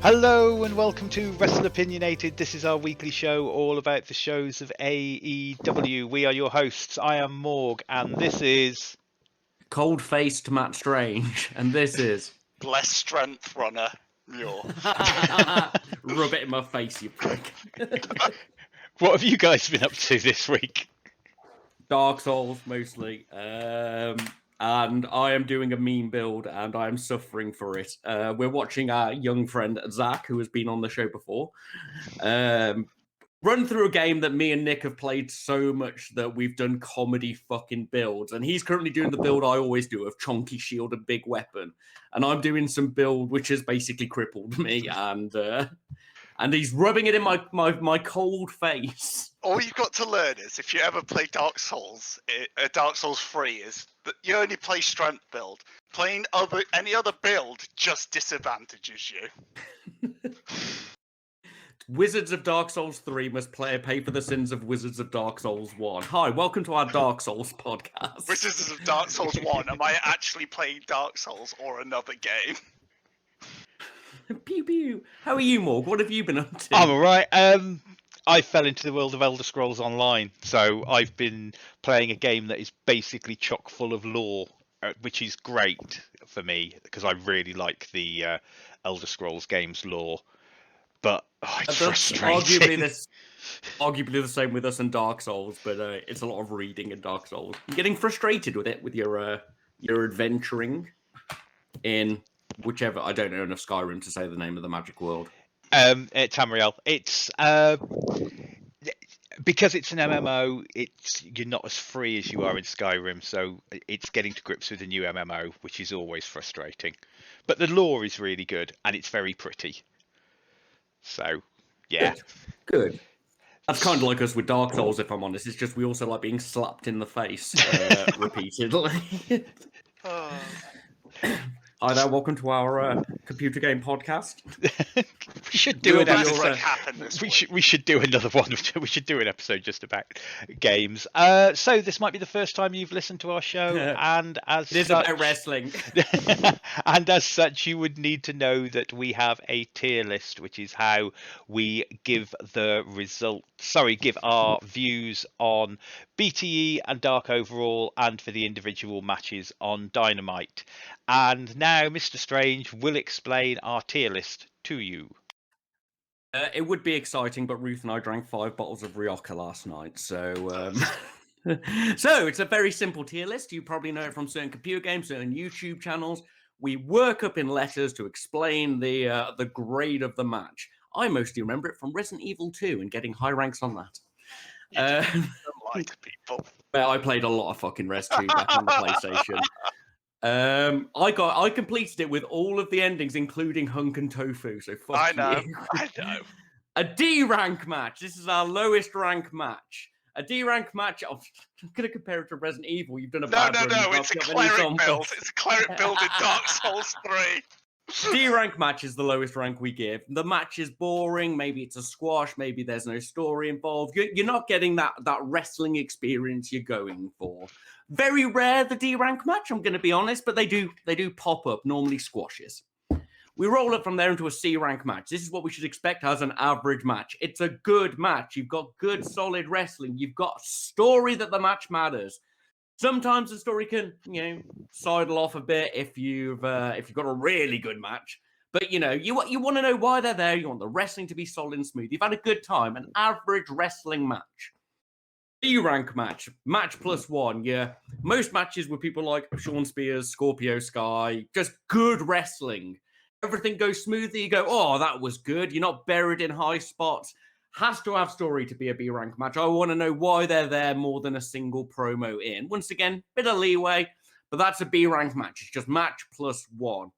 Hello and welcome to Wrestleopinionated. This is our weekly show all about the shows of AEW. We are your hosts. I am Morg and this is... Cold-faced Matt Strange, and this is... Bless Strength Runner, Muir. Rub it in my face, you prick. What have you guys been up to this week? Dark Souls, mostly. And I am doing a meme build, and I am suffering for it. We're watching our young friend, Zach, who has been on the show before, run through a game that me and Nick have played so much that we've done comedy fucking builds. And he's currently doing the build I always do of chonky shield and big weapon. And I'm doing some build which has basically crippled me, and he's rubbing it in my cold face. All you've got to learn is, if you ever play Dark Souls, Dark Souls 3, is that you only play strength build. Playing any other build just disadvantages you. Wizards of Dark Souls 3 must pay for the sins of Wizards of Dark Souls 1. Hi, welcome to our Dark Souls podcast. Wizards of Dark Souls 1, am I actually playing Dark Souls or another game? Pew pew. How are you, Morg? What have you been up to? I'm alright. I fell into the world of Elder Scrolls Online, so I've been playing a game that is basically chock full of lore, which is great for me because I really like the Elder Scrolls games lore. But it's frustrating. Arguably the same with us and Dark Souls, but it's a lot of reading in Dark Souls. You're getting frustrated with it, with your adventuring in whichever. I don't know enough Skyrim to say the name of the magic world. Tamriel. It's because it's an MMO. You're not as free as you are in Skyrim, so it's getting to grips with a new MMO, which is always frustrating. But the lore is really good and it's very pretty. So, yeah. Good. That's kind of like us with Dark Souls, if I'm honest. It's just we also like being slapped in the face repeatedly. Hi there, welcome to our computer game podcast. We should do an episode. We should do another one. We should do an episode just about games. So this might be the first time you've listened to our show, and as it is about wrestling. And as such, you would need to know that we have a tier list, which is how we give give our views on BTE and Dark Overall, and for the individual matches on Dynamite. And now Mr. Strange will explain our tier list to you. It would be exciting, but Ruth and I drank 5 bottles of Rioja last night, so so it's a very simple tier list. You probably know it from certain computer games, certain YouTube channels. We work up in letters to explain the grade of the match. I mostly remember it from Resident Evil 2 and getting high ranks on that. Don't lie to people. Well, I played a lot of fucking Res 2 back on the PlayStation. I completed it with all of the endings, including Hunk and Tofu. So fuck you. I know. A D rank match. This is our lowest rank match. A D rank match. I'm going to compare it to Resident Evil. You've done a bad run. No. It's a cleric build. It's a cleric build in Dark Souls 3. D rank match is the lowest rank we give. The match is boring. Maybe it's a squash. Maybe there's no story involved. You're not getting that wrestling experience you're going for. Very rare, the D rank match, I'm going to be honest, but they do pop up, normally squashes. We roll up from there into a C rank match. This is what we should expect as an average match. It's a good match. You've got good, solid wrestling. You've got a story that the match matters. Sometimes the story can, sidle off a bit if you've got a really good match. But, you want to know why they're there. You want the wrestling to be solid and smooth. You've had a good time. An average wrestling match. D-rank match. Match plus 1. Yeah. Most matches with people like Sean Spears, Scorpio Sky. Just good wrestling. Everything goes smoothly. You go, oh, that was good. You're not buried in high spots. Has to have story to be a B-rank match. I want to know why they're there more than a single promo in. Once again, bit of leeway, but that's a B-rank match. It's just match plus 1.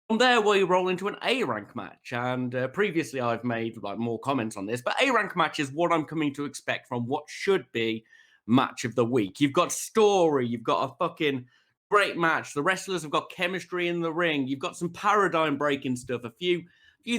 From there, we roll into an A-rank match. And previously, I've made more comments on this, but A-rank match is what I'm coming to expect from what should be match of the week. You've got story. You've got a fucking great match. The wrestlers have got chemistry in the ring. You've got some paradigm-breaking stuff. A few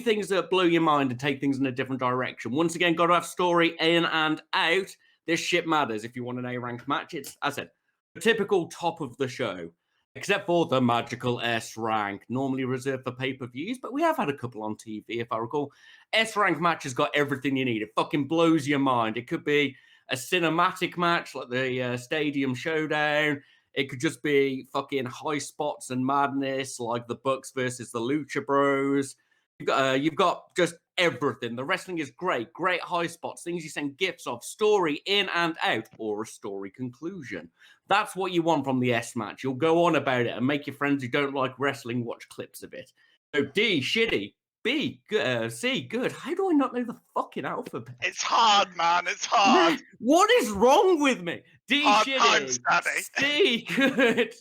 things that blow your mind and take things in a different direction. Once again, got to have story in and out. This shit matters if you want an A-rank match. It's, as I said, a typical top of the show. Except for the magical S rank, normally reserved for pay-per-views, but we have had a couple on TV, if I recall. S rank match has got everything you need. It fucking blows your mind. It could be a cinematic match like the Stadium Showdown. It could just be fucking high spots and madness like the Bucks versus the Lucha Bros. You've got just everything. The wrestling is great high spots, things you send gifts of, story in and out, or a story conclusion. That's what you want from the S match. You'll go on about it and make your friends who don't like wrestling watch clips of it. So D, shitty. B, good. C, good. How do I not know the fucking alphabet? It's hard, man. It's hard. Man, what is wrong with me? D, Hard shitty. times, Daddy. C, good.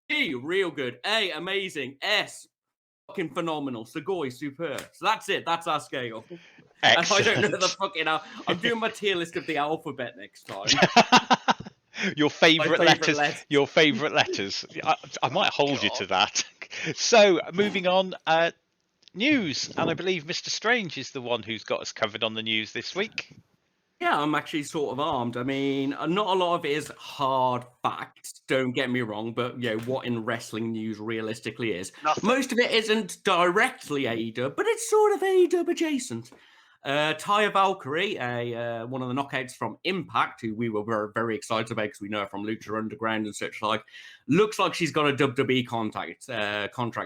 D, real good. A, amazing. S, fucking phenomenal. Sugoi, superb. So that's it. That's our scale. Excellent. I don't know the fucking I'm doing my tier list of the alphabet next time. Your favourite letters. Your favourite letters. I might hold you to that. So, moving on. News, and I believe Mr. Strange is the one who's got us covered on the news this week. Yeah, I'm actually sort of armed. I mean, not a lot of it is hard facts, don't get me wrong, but what in wrestling news realistically is. Nothing. Most of it isn't directly AEW, but it's sort of AEW adjacent. Taya Valkyrie, one of the knockouts from Impact, who we were very, very excited about because we know her from Lucha Underground and such like, looks like she's got a WWE contract,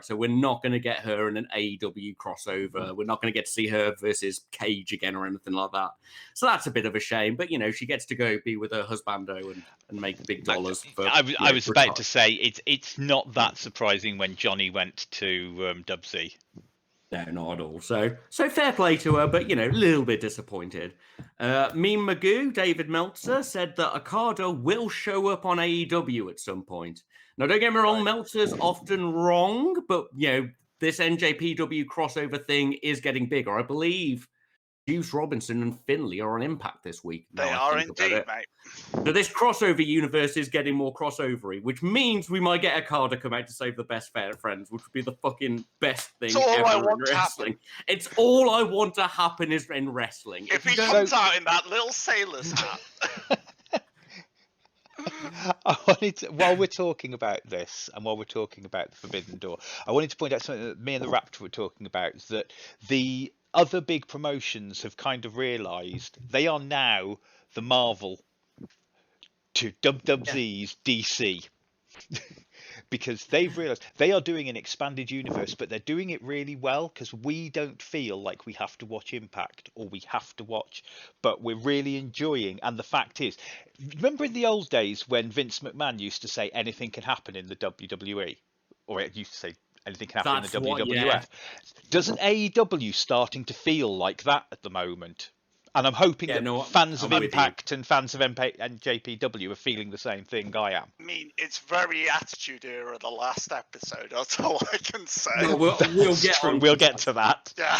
so we're not going to get her in an AEW crossover. We're not going to get to see her versus Cage again or anything like that. So that's a bit of a shame, but she gets to go be with her husbando and make big dollars. I was about to say it's not that surprising when Johnny went to Dub Z. No, not at all. So fair play to her, but, a little bit disappointed. Meme Magoo, David Meltzer, said that Okada will show up on AEW at some point. Now, don't get me wrong, Meltzer's often wrong, but, this NJPW crossover thing is getting bigger. I believe Juice Robinson and Finlay are on Impact this week. They are indeed, mate. So this crossover universe is getting more crossovery, which means we might get Okada come out to save the best friends, which would be the fucking best thing ever in wrestling. It's all I want to happen is in wrestling. If he comes out in that little sailor's hat. While we're talking about this and while we're talking about the Forbidden Door, I wanted to point out something that me and the Raptor were talking about, is that the other big promotions have kind of realised they are now the Marvel to WWE's DC. Because they've realised they are doing an expanded universe, but they're doing it really well because we don't feel like we have to watch Impact or we have to watch, but we're really enjoying. And the fact is, remember in the old days when Vince McMahon used to say anything can happen in the WWE, or it used to say anything can happen in the WWF? Doesn't AEW starting to feel like that at the moment? And I'm hoping that fans of Impact and fans of JPW are feeling the same thing I am. I mean, it's very Attitude Era, the last episode. That's all I can say. No, we'll get to that. Yeah.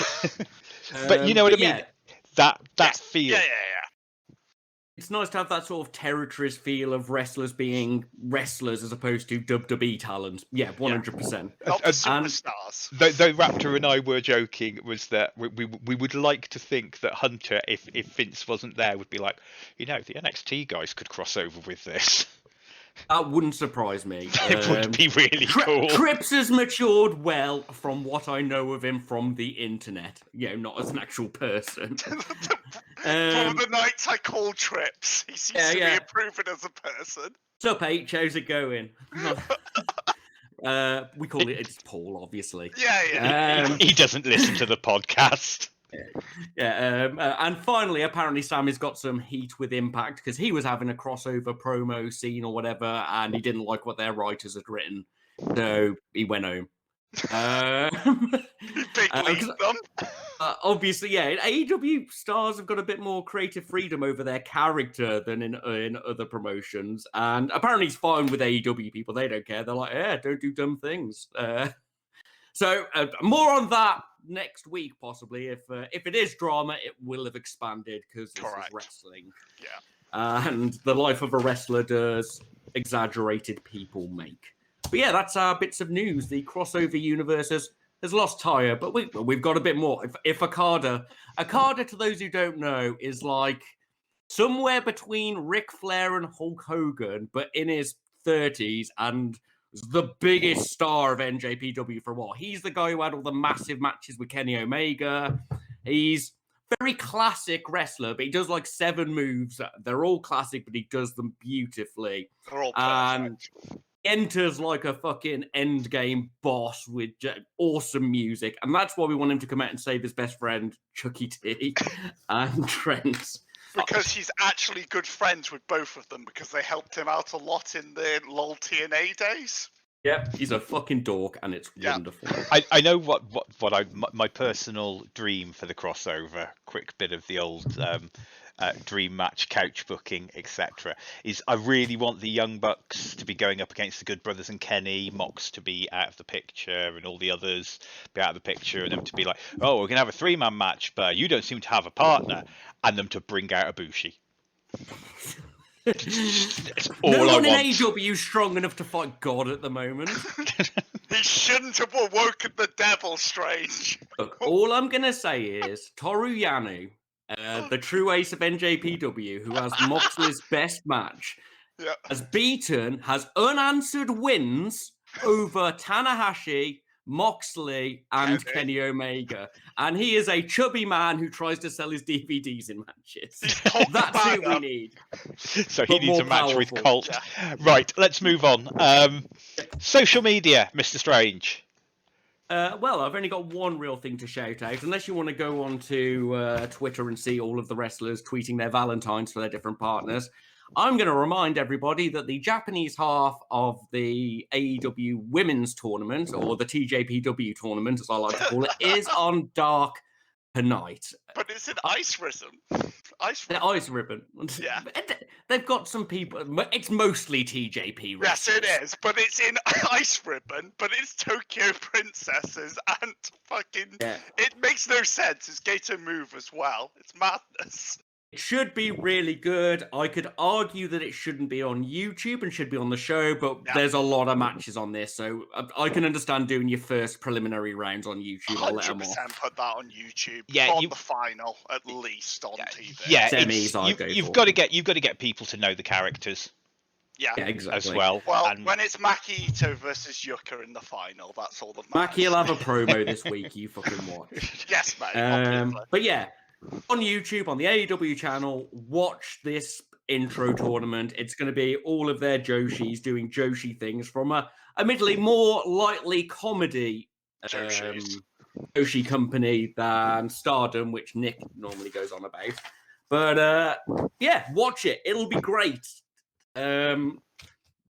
But you know what I mean? That feel. Yeah. It's nice to have that sort of territories feel of wrestlers being wrestlers as opposed to WWE talent. Yeah, 100%. Not the superstars. Though Raptor and I were joking, was that we would like to think that Hunter, if Vince wasn't there, would be like, the NXT guys could cross over with this. That wouldn't surprise me. It would be really cool. Trips has matured well from what I know of him from the internet. Not as an actual person. From the nights I call Trips, he seems to be improving as a person. What's up, H? How's it going? We call it's Paul, obviously. Yeah. He doesn't listen to the podcast. And finally, apparently Sam has got some heat with Impact because he was having a crossover promo scene or whatever, and he didn't like what their writers had written, so he went home. Obviously, AEW stars have got a bit more creative freedom over their character than in other promotions, and apparently he's fine with AEW people. They don't care. They're like, don't do dumb things. So more on that next week, possibly. If it is drama, it will have expanded because this is wrestling. Yeah. And the life of a wrestler does exaggerated people make. But yeah, that's our bits of news. The crossover universe has lost Taya, but we've got a bit more. If Okada, to those who don't know, is like somewhere between Ric Flair and Hulk Hogan, but in his 30s and the biggest star of NJPW for a while. He's the guy who had all the massive matches with Kenny Omega. He's very classic wrestler, but he does like 7 moves. They're all classic, but he does them beautifully. They're all And perfect. enters like a fucking endgame boss with awesome music. And that's why we want him to come out and save his best friend, Chucky T and Trent. Because he's actually good friends with both of them because they helped him out a lot in the LOL TNA days. Yep, he's a fucking dork, and it's wonderful. I know what my personal dream for the crossover. Quick bit of the old dream match, couch booking, etc. Is I really want the Young Bucks to be going up against the Good Brothers and Kenny, Mox to be out of the picture, and all the others be out of the picture, and them to be like, oh, we're gonna have a 3-man match, but you don't seem to have a partner, and them to bring out Ibushi. It's all no I one in want. AEW is strong enough to fight God at the moment. He shouldn't have awoken the devil, Strange. Look, all I'm going to say is Toru Yano, the true ace of NJPW, who has Moxley's best match, has unanswered wins over Tanahashi, Moxley, and Kenny Omega. And he is a chubby man who tries to sell his DVDs in matches. That's who we need. So he needs a match with powerful. Colt. Yeah. Right, let's move on. Social media, Mr. Strange. Well, I've only got one real thing to shout out. Unless you want to go on to Twitter and see all of the wrestlers tweeting their Valentines for their different partners, I'm going to remind everybody that the Japanese half of the AEW Women's Tournament, or the TJPW Tournament, as I like to call it, is on Dark tonight. But it's in Ice Ribbon. Ice Ribbon. Yeah. They've got some people. It's mostly TJP wrestlers. Yes, it is. But it's in Ice Ribbon. But it's Tokyo Princesses and fucking. Yeah. It makes no sense. It's Gato Move as well. It's madness. It should be really good. I could argue that it shouldn't be on YouTube and should be on the show, but there's a lot of matches on this, so I can understand doing your first preliminary rounds on YouTube. I'll let them off. 100% put that on YouTube. Yeah, on the final, at least on TV. Yeah, semis. You've got to get people to know the characters. Yeah, exactly. As well. Well, when it's Maki Ito versus Yuka in the final, that's all that matters. Maki'll have a promo this week. You fucking watch. Yes, mate. But yeah. On YouTube, on the AEW channel, watch this intro tournament. It's going to be all of their Joshis doing Joshi things from a admittedly more lightly comedy Joshi company than Stardom, which Nick normally goes on about. But yeah, watch it. It'll be great. You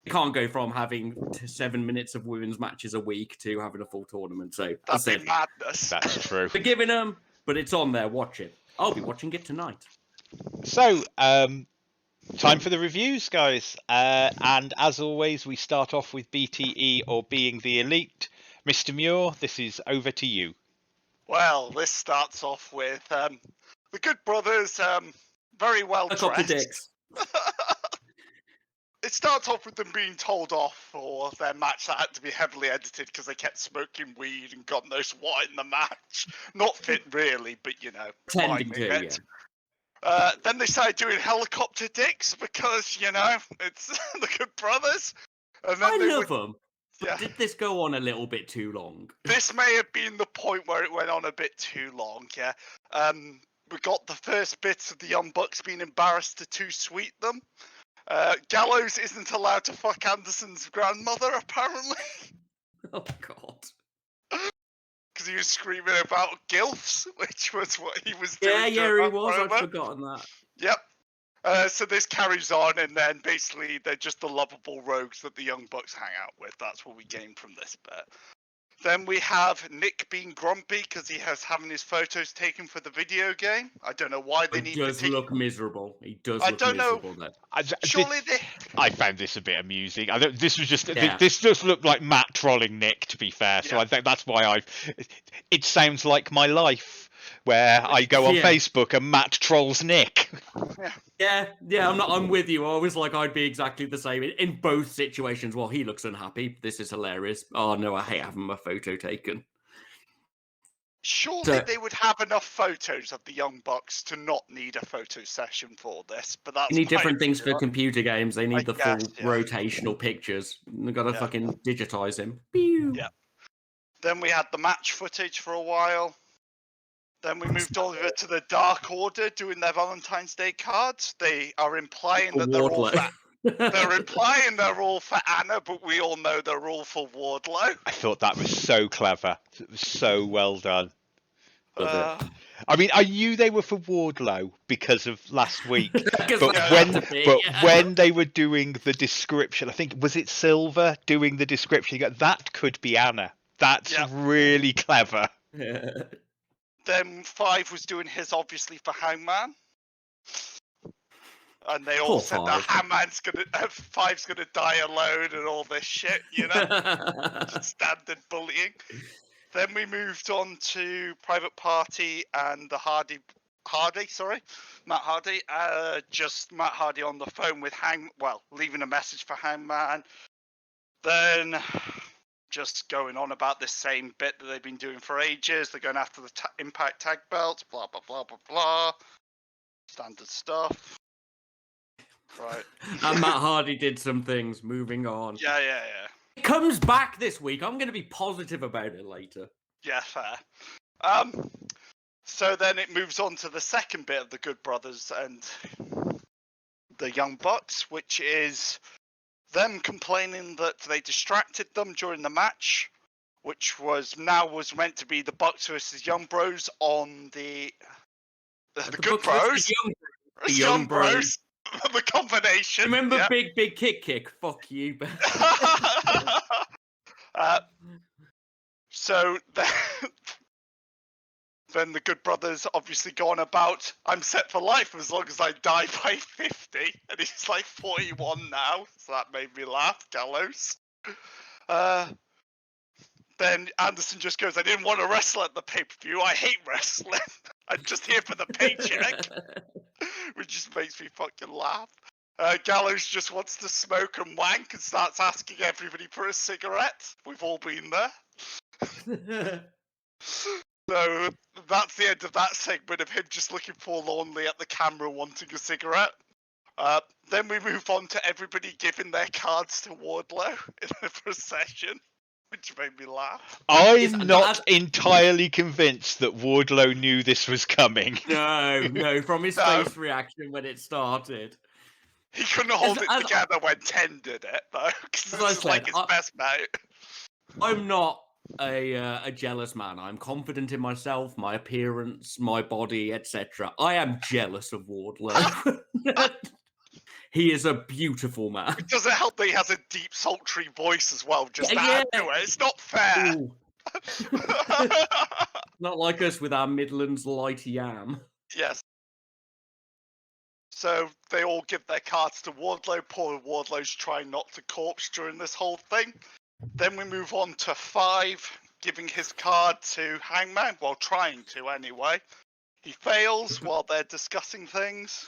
can't go from having 7 minutes of women's matches a week to having a full tournament. So that's it. Madness. That's true. Forgiving them. But it's on there. Watch it. I'll be watching it tonight. So, time for the reviews, guys. And as always, we start off with BTE or Being the Elite. Mr. Muir, this is over to you. Well, this starts off with the Good Brothers, very well dressed. It starts off with them being told off for their match that had to be heavily edited because they kept smoking weed and God knows what in the match. Not fit really, but you know. Tending to, yeah. Then they started doing helicopter dicks because, you know, it's the Good Brothers. And then I love them. But did this go on a little bit too long? This may have been the point where it went on a bit too long, yeah. We got the first bits of the Young Bucks being embarrassed to too sweet them. Gallows isn't allowed to fuck Anderson's grandmother, apparently. Oh, God. Because he was screaming about gilfs, which was what he was doing. Yeah, he was. I'd forgotten that. Yep. So this carries on, and then basically they're just the lovable rogues that the Young Bucks hang out with. That's what we gain from this bit. Then we have Nick being grumpy because he has having his photos taken for the video game. I don't know why they need to. He does look miserable. He does look miserable. Surely they. I found this a bit amusing. This was just this just looked like Matt trolling Nick. To be fair, so I think that's why It sounds like my life, where I go on Facebook and Matt trolls Nick. Yeah, I'm with you. I was like, I'd be exactly the same in both situations. Well, he looks unhappy. This is hilarious. Oh no, I hate having my photo taken. Surely So- they would have enough photos of the Young Bucks to not need a photo session for this, but that's You need my different things for opinion. computer games. They need the guess, full yeah. rotational pictures. They've got to Yeah. fucking digitize him. Pew. Yeah. Then we had the match footage for a while. Then we moved over to the Dark Order doing their Valentine's Day cards. They are implying that they're all for they're implying they're all for Anna, but we all know they're all for Wardlow. I thought that was so clever. It was so well done. Love it. I mean, I knew they were for Wardlow because of last week, Because but they when had to be, but yeah. when they were doing the description, I think was it Silver doing the description? You go, that could be Anna. That's Yep. really clever. Then Five was doing his obviously for Hangman. And they all Poor said that Five. Five's gonna die alone and all this shit, you know? Standard bullying. Then we moved on to Private Party and the Matt Hardy. Just Matt Hardy on the phone with leaving a message for Hangman. Then just going on about this same bit that they've been doing for ages. They're going after the Impact Tag Belts, blah, blah, blah, blah, blah. Standard stuff. Right. And Matt Hardy did some things. Moving on. Yeah. It comes back this week. I'm going to be positive about it later. Yeah, fair. So then it moves on to the second bit of the Good Brothers and the Young Bucks, which is them complaining that they distracted them during the match, which was meant to be the Bucks versus Young Bros on the Good Bros. The Young Bros. The combination. Remember yeah. Big Kick? Fuck you. So then the Good Brothers obviously go on about, I'm set for life as long as I die by 50. And he's like 41 now, so that made me laugh. Gallows. Then Anderson just goes, I didn't want to wrestle at the pay-per-view. I hate wrestling. I'm just here for the paycheck. Which just makes me fucking laugh. Gallows just wants to smoke and wank and starts asking everybody for a cigarette. We've all been there. So that's the end of that segment of him just looking forlornly at the camera wanting a cigarette. Then we move on to everybody giving their cards to Wardlow in a procession, which made me laugh. I'm not entirely convinced that Wardlow knew this was coming. No, from his face reaction when it started. He couldn't hold it together when 10 did it, though, because this is like his best mate. I'm not a jealous man. I'm confident in myself, my appearance, my body, etc. I am jealous of Wardlow. He is a beautiful man. It doesn't help that he has a deep, sultry voice as well. Just that. It's not fair. Not like us with our Midlands light yam. Yes. So they all give their cards to Wardlow. Poor Wardlow's trying not to corpse during this whole thing. Then we move on to Five giving his card to Hangman, well, trying to anyway. He fails while they're discussing things.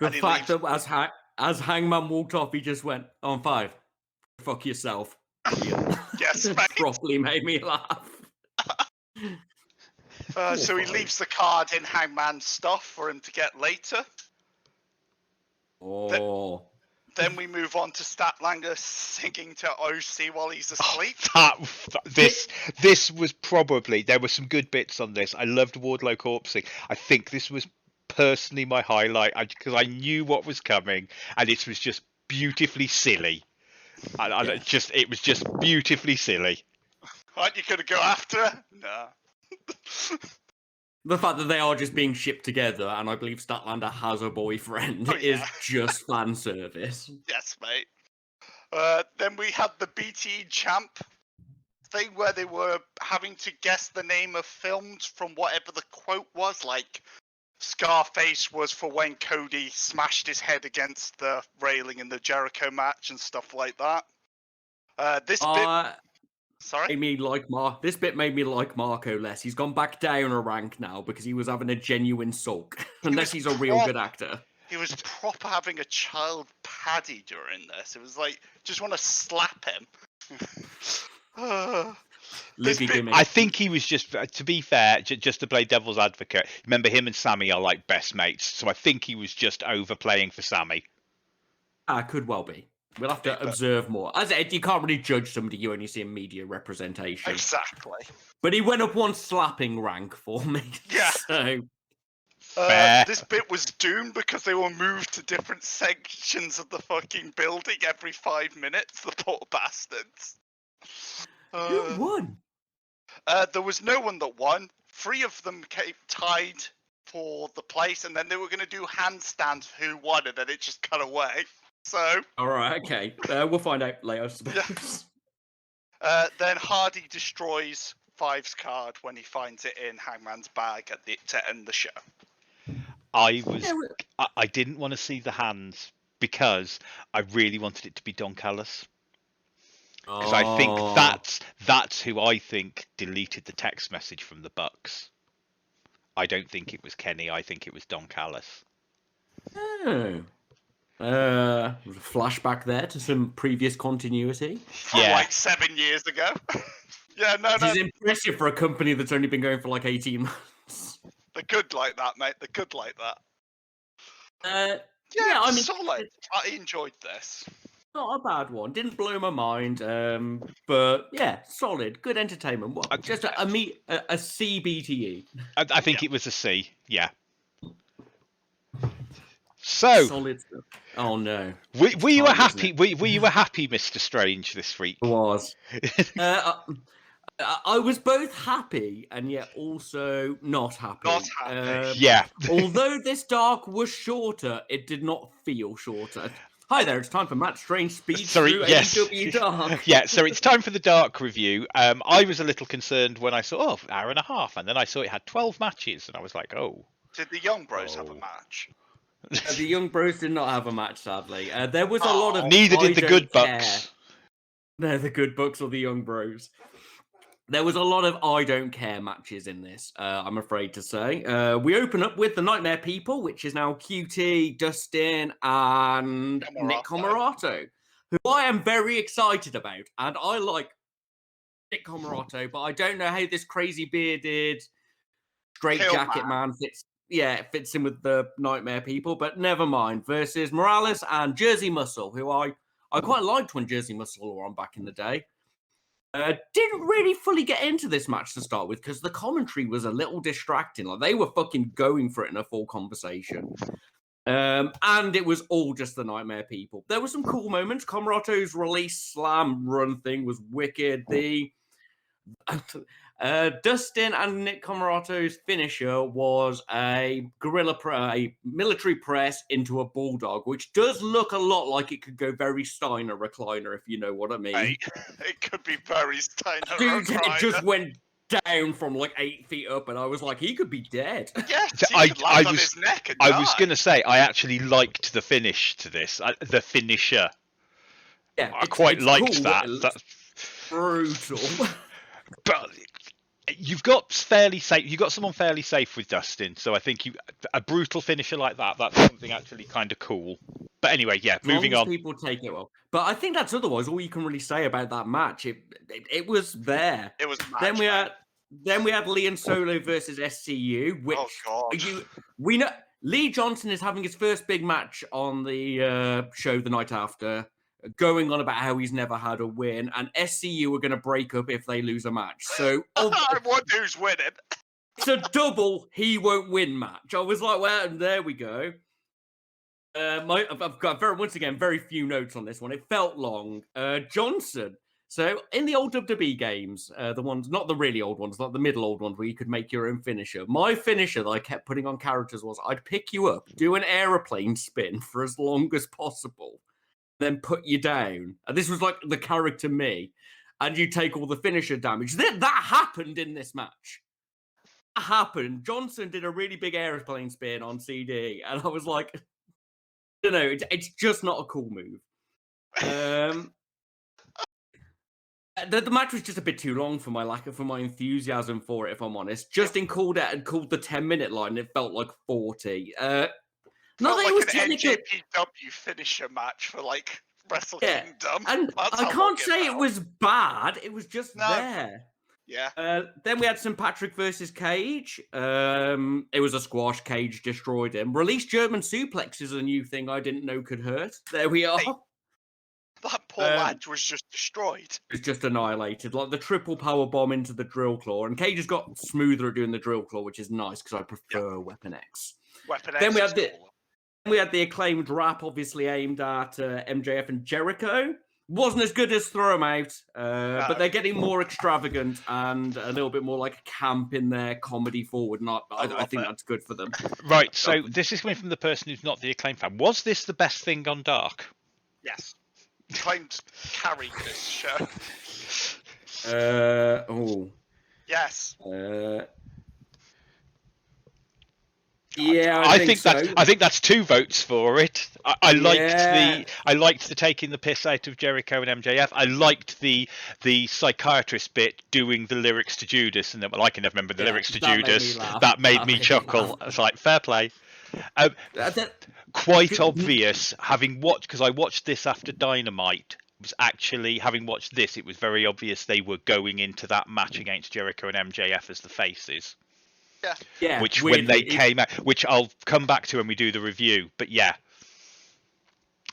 The fact that as Hangman walked off, he just went, on 5. Fuck yourself. Yes, mate. Properly made me laugh. So he leaves the card in Hangman's stuff for him to get later. Oh. Then we move on to Statlander singing to OC while he's asleep. This was probably, there were some good bits on this. I loved Wardlow corpsing. I think this was personally my highlight because I knew what was coming and it was just beautifully silly. It was just beautifully silly. Aren't you going to go after her? No. The fact that they are just being shipped together, and I believe Statlander has a boyfriend, is just fan service. Yes, mate. Then we had the BTE champ thing where they were having to guess the name of films from whatever the quote was. Like, Scarface was for when Cody smashed his head against the railing in the Jericho match and stuff like that. Sorry? This bit made me like Marco less. He's gone back down a rank now because he was having a genuine sulk. Unless he's a real good actor. He was proper having a child Paddy during this. It was like, just want to slap him. Livy gimmick. I think he was just, to be fair, just to play devil's advocate. Remember, him and Sammy are like best mates, so I think he was just overplaying for Sammy. Could well be. We'll have to observe more. As you can't really judge somebody you only see in media representation. Exactly. But he went up one slapping rank for me. Yeah. So this bit was doomed because they were moved to different sections of the fucking building every 5 minutes. The poor bastards. who won? There was no one that won. 3 of them came tied for the place, and then they were going to do handstands for who won, and then it just cut away. So. All right, okay. We'll find out later, I suppose. Yeah. Then Hardy destroys Five's card when he finds it in Hangman's bag to end the show. I didn't want to see the hands because I really wanted it to be Don Callis. Because I think that's who I think deleted the text message from the Bucks. I don't think it was Kenny. I think it was Don Callis. Oh. Flashback there to some previous continuity. From like 7 years ago. Yeah, no. This is impressive for a company that's only been going for like 18 months. They're good like that, mate. They're good like that. Yeah, I mean, solid. I enjoyed this. Not a bad one. Didn't blow my mind. But yeah, solid. Good entertainment. What? Just a CBTE. I think it was a C. Yeah. So. Solid stuff. Oh no. Were you happy? Were you happy, Mr. Strange, this week? I was. I was both happy and yet also not happy. Not happy. Yeah. Although this dark was shorter, it did not feel shorter. Hi there, it's time for Matt Strange speeds through AEW Dark. Yeah, so it's time for the Dark review. I was a little concerned when I saw, hour and a half, and then I saw it had 12 matches, and I was like, oh. Did the Young Bros have a match? The Young Bros did not have a match, sadly. There was a lot of... Neither did the Good Bucks. No, the Good Bucks or the Young Bros. There was a lot of I don't care matches in this, I'm afraid to say. We open up with the Nightmare People, which is now QT, Dustin, and Nick Comoroto, who I am very excited about. And I like Nick Comoroto, but I don't know how this crazy bearded straight jacket man fits. Yeah, it fits in with the Nightmare People, but never mind. Versus Morales and Jersey Muscle, who I quite liked when Jersey Muscle were on back in the day. Didn't really fully get into this match to start with because the commentary was a little distracting. Like they were fucking going for it in a full conversation. And it was all just the Nightmare People. There were some cool moments. Comorato's release slam run thing was wicked. The Dustin and Nick Comorato's finisher was a a military press into a bulldog, which does look a lot like it could go very Steiner recliner, if you know what I mean. Hey, it could be very Steiner Dude, recliner. it just went down from like 8 feet up, and I was like, he could be dead. Yes, he could land on his neck and I was going to say, I actually liked the finish to this, the finisher. Yeah, I quite liked cool. that. That's brutal. But you've got someone fairly safe with Dustin, so I think a brutal finisher like that's something actually kind of cool. But anyway, yeah, moving on. People take it well, but I think that's otherwise all you can really say about that match. It was there. It was. Then we had Lee and Solo versus SCU, which we know Lee Johnson is having his first big match on the show the night after, going on about how he's never had a win, and SCU are going to break up if they lose a match. So I wonder who's winning. It's a double he won't win match. I was like, well, there we go. I've got once again very few notes on this one. It felt long. Johnson. So in the old WWE games, the ones, not the really old ones, not the middle old ones where you could make your own finisher. My finisher that I kept putting on characters was I'd pick you up, do an aeroplane spin for as long as possible, then put you down. And this was like the character me. And you take all the finisher damage. That happened in this match. That happened. Johnson did a really big aeroplane spin on CD. And I was like, I don't know, it's just not a cool move. The match was just a bit too long for my enthusiasm for it, if I'm honest. Justin called the 10-minute line. It felt like 40. Not like it was an NJPW finisher match for like Wrestle Kingdom. And I can't say it was bad. It was just there. Yeah. Then we had St. Patrick versus Cage. It was a squash. Cage destroyed him. Released German suplex is a new thing I didn't know could hurt. There we are. Hey. That poor lad was just destroyed. It's just annihilated. Like the triple power bomb into the drill claw. And Cage has got smoother at doing the drill claw, which is nice because I prefer Weapon X. Weapon Then X we is had cool. We had the acclaimed rap, obviously aimed at MJF and Jericho. Wasn't as good as Throw 'em Out, but they're getting more extravagant and a little bit more like a camp in their comedy forward. I think that's good for them. Right, so this is coming from the person who's not the Acclaimed fan. Was this the best thing on Dark? Yes. Acclaimed carried this show. Yes. Yeah, I think that's 2 votes for it. I liked the taking the piss out of Jericho and MJF. I liked the psychiatrist bit doing the lyrics to Judas, and I can never remember the lyrics to Judas. That made me chuckle. It's like fair play. Quite obvious, having watched, because I watched this after Dynamite. Was actually, having watched this, it was very obvious they were going into that match against Jericho and MJF as the faces. Yeah. Which when they came out, which I'll come back to when we do the review. But yeah,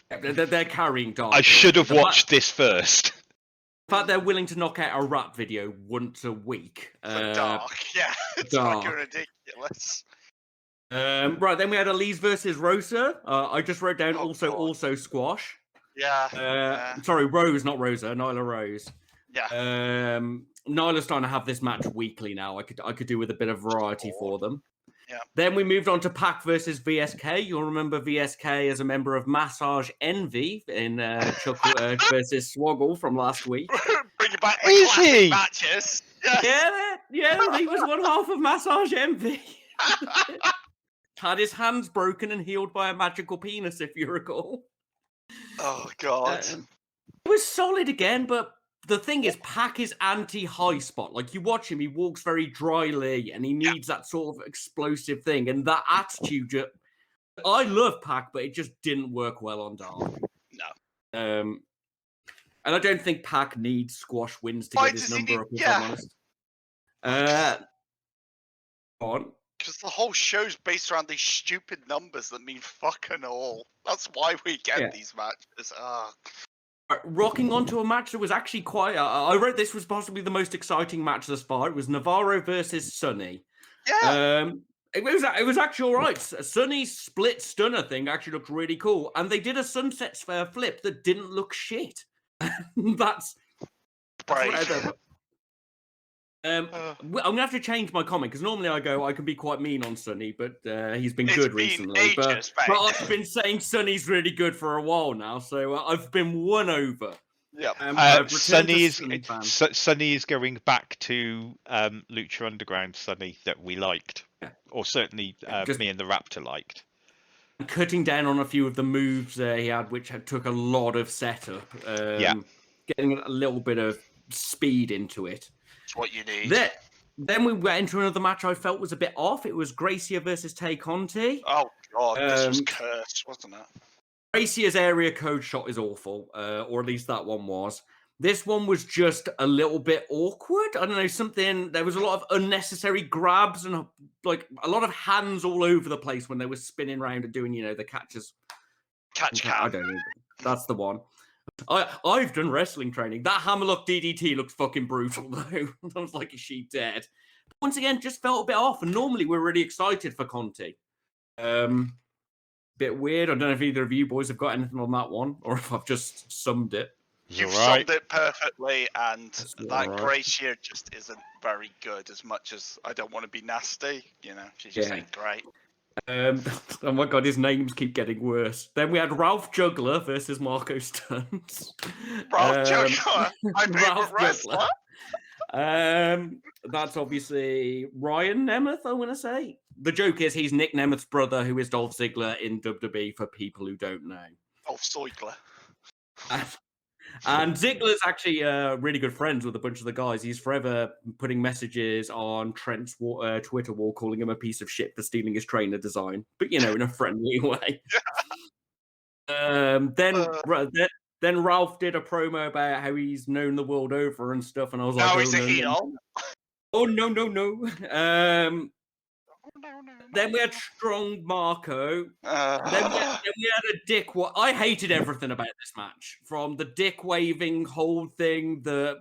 they're carrying Dark. I should have watched this first. In fact, they're willing to knock out a rap video once a week. Dark, yeah, it's fucking ridiculous. Right, then we had Elise versus Rosa. I just wrote down also squash. Yeah. Sorry, Rose, not Rosa. Nyla Rose. Yeah. Nyla's trying to have this match weekly now. I could do with a bit of variety for them. Yeah. Then we moved on to Pac versus VSK. You'll remember VSK as a member of Massage Envy in Chuck versus Swoggle from last week. Bring it back the classic matches. Yeah, he was one half of Massage Envy. Had his hands broken and healed by a magical penis, if you recall. Oh, God. It was solid again, but the thing is, Pac is anti-high spot. Like, you watch him, he walks very dryly, and he needs that sort of explosive thing. And that attitude, I love Pac, but it just didn't work well on Dark. No. And I don't think Pac needs squash wins to get his number up, if I'm honest. On. Because the whole show's based around these stupid numbers that mean fucking all. That's why we get these matches. Rocking onto a match that was actually quite... I read this was possibly the most exciting match thus far. It was Navarro versus Sonny. Yeah. It was actually all right. Sonny's split stunner thing actually looked really cool. And they did a sunset flip that didn't look shit. That's brave. I'm gonna have to change my comment because normally I can be quite mean on Sonny, but he's been good recently. But I've been saying Sonny's really good for a while now, so I've been won over. Yeah. Sonny is going back to Lucha Underground Sonny that we liked, or certainly me and the Raptor liked. Cutting down on a few of the moves he had, which took a lot of setup. Getting a little bit of speed into it. It's what you need. Then we went into another match I felt was a bit off. It was Gracia versus Tay Conti. Oh, God, this was cursed, wasn't it? Gracia's area code shot is awful, or at least that one was. This one was just a little bit awkward. I don't know, there was a lot of unnecessary grabs and like a lot of hands all over the place when they were spinning around and doing, the catches. Catch. I don't know. That's the one. I've done wrestling training. That hammerlock DDT looked fucking brutal, though. I was like, is she dead? But once again, just felt a bit off. And normally we're really excited for Conti. Bit weird. I don't know if either of you boys have got anything on that one, or if I've just summed it. You've summed it perfectly, and that Gracia just isn't very good. As much as I don't want to be nasty, she just ain't great. Oh my God, his names keep getting worse. Then we had Ralph Juggler versus Marco Stunt. Ralph Juggler, my favorite wrestler. That's obviously Ryan Nemeth, I want to say. The joke is he's Nick Nemeth's brother, who is Dolph Ziggler in WWE, for people who don't know. Dolph Ziggler. And Ziggler's actually really good friends with a bunch of the guys. He's forever putting messages on Trent's Twitter wall, calling him a piece of shit for stealing his trainer design, but in a friendly way. Then Ralph did a promo about how he's known the world over and stuff, and I was like, now he's a heel. Oh, no, no, no. Oh, no, no, Then we no, had Strong Marco. no. Then we had a dick. I hated everything about this match, from the dick waving whole thing that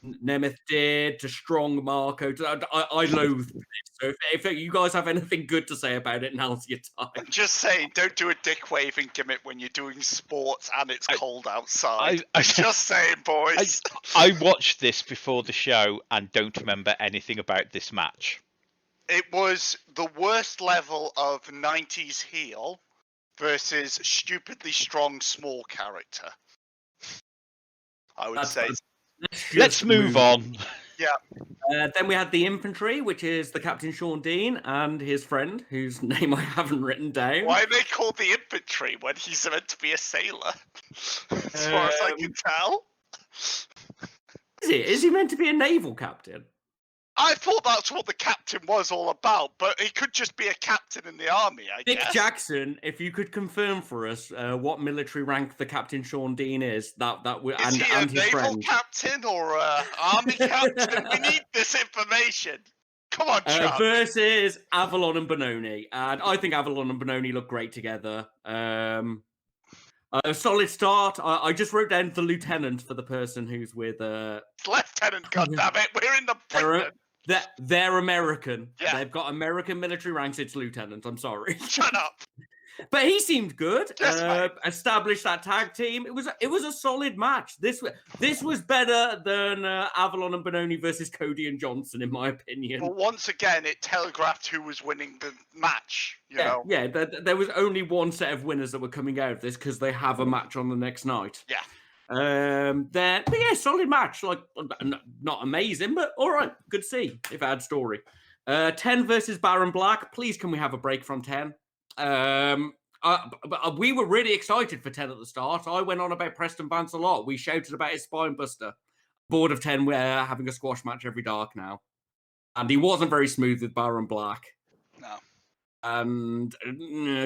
Nemeth did to Strong Marco. I loathed it. So if you guys have anything good to say about it, now's your time. Just saying, don't do a dick waving gimmick when you're doing sports and it's cold outside. Just saying, boys. I watched this before the show and don't remember anything about this match. It was the worst level of 90s heel versus stupidly strong small character. I would say. Let's move on. Yeah. Then we had the infantry, which is the Captain Sean Dean and his friend, whose name I haven't written down. Why are they called the infantry when he's meant to be a sailor? As far as I can tell. Is he meant to be a naval captain? I thought that's what the captain was all about, but he could just be a captain in the army, I Nick guess. Jackson, if you could confirm for us what military rank the Captain Sean Dean is, that would Is he a naval captain or a army captain? We need this information. Come on, Chuck. Versus Avalon and Benoni, and I think Avalon and Benoni look great together. A solid start. I just wrote down the lieutenant for the person who's with. Lieutenant, goddammit, we're in the prison. They're American. Yeah. They've got American military ranks. It's lieutenant. I'm sorry. Shut up. But he seemed good. Yes, established that tag team. It was a solid match. This was better than Avalon and Benoni versus Cody and Johnson, in my opinion. But once again, it telegraphed who was winning the match. You know? Yeah. There was only one set of winners that were coming out of this because they have a match on the next night. Yeah. But yeah, solid match. Like, not amazing, but all right. Good to see if it had story. 10 versus Baron Black. Please, can we have a break from 10? We were really excited for 10 at the start. I went on about Preston Vance a lot. We shouted about his spine buster. Bored of 10 having a squash match every dark now. And he wasn't very smooth with Baron Black. No. And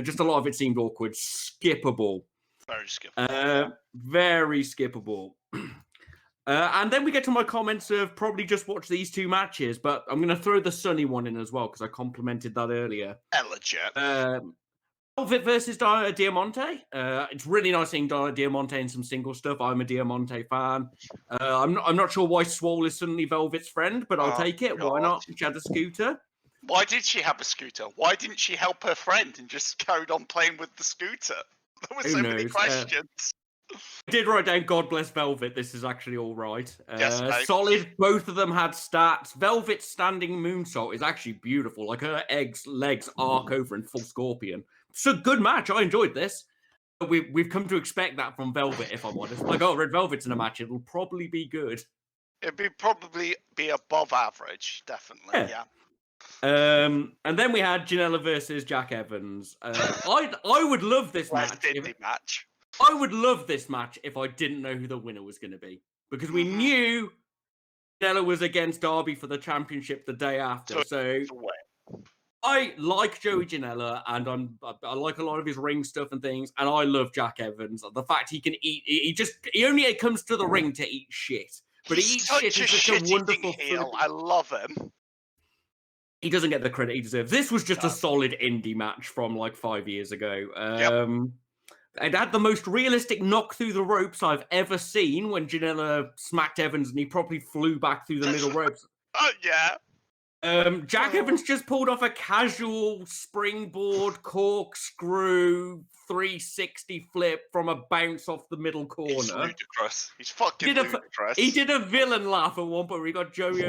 just a lot of it seemed awkward. Skippable. Very skippable. Very skippable. And then we get to my comments of probably just watch these two matches, but I'm going to throw the Sunny one in as well because I complimented that earlier. Legit. Velvet versus Diamante. It's really nice seeing Diamante in some single stuff. I'm a Diamante fan. I'm not sure why Swole is suddenly Velvet's friend, but I'll take it. God. Why not? She had a scooter. Why did she have a scooter? Why didn't she help her friend and just carried on playing with the scooter? There were so many questions. I did write down God bless Velvet. This is actually all right. Yes, mate. Solid. Both of them had stats. Velvet's standing moonsault is actually beautiful. Like her legs arc over in full scorpion. It's a good match. I enjoyed this. We've come to expect that from Velvet, if I'm honest. Like, oh, Red Velvet's in a match. It'll probably be good. It'd probably be above average, definitely. Yeah. And then we had Janela versus Jack Evans. I would love this match. I would love this match if I didn't know who the winner was going to be, because we knew Janela was against Darby for the championship the day after. So I like Joey Janela, and I like a lot of his ring stuff and things, and I love Jack Evans. The fact he can eat, he only comes to the ring to eat shit, but he eats shit. He's such a wonderful heel. I love him. He doesn't get the credit he deserves. This was just a solid indie match from like 5 years ago. It had the most realistic knock through the ropes I've ever seen when Janela smacked Evans and he probably flew back through the middle ropes. Jack Evans just pulled off a casual springboard corkscrew 360 flip from a bounce off the middle corner. He's ludicrous. He's fucking ludicrous. He did a villain laugh at one point where he got Joey,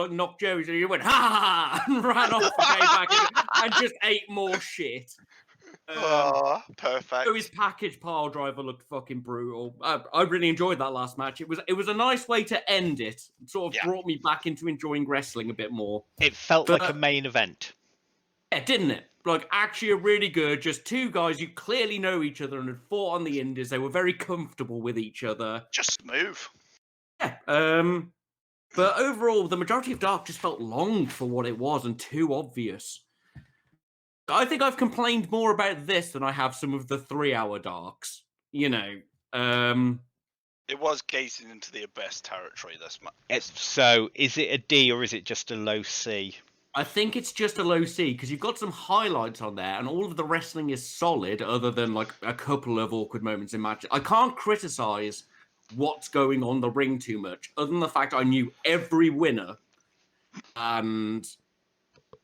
knocked Joey, so he went, ha ha ha, and ran off the way back and just ate more shit. Perfect. So his package pile driver looked fucking brutal. I really enjoyed that last match. It was a nice way to end it. It sort of brought me back into enjoying wrestling a bit more. It felt like a main event. Yeah, didn't it? Like, actually really good. Just two guys who clearly know each other and had fought on the indies. They were very comfortable with each other. Just smooth. Yeah. But overall, the majority of Dark just felt long for what it was and too obvious. I think I've complained more about this than I have some of the 3-hour Darks. You know, It was gazing into the abyss territory, this match. So, is it a D or is it just a low C? I think it's just a low C because you've got some highlights on there, and all of the wrestling is solid, other than like a couple of awkward moments in matches. I can't criticize what's going on the ring too much, other than the fact I knew every winner, and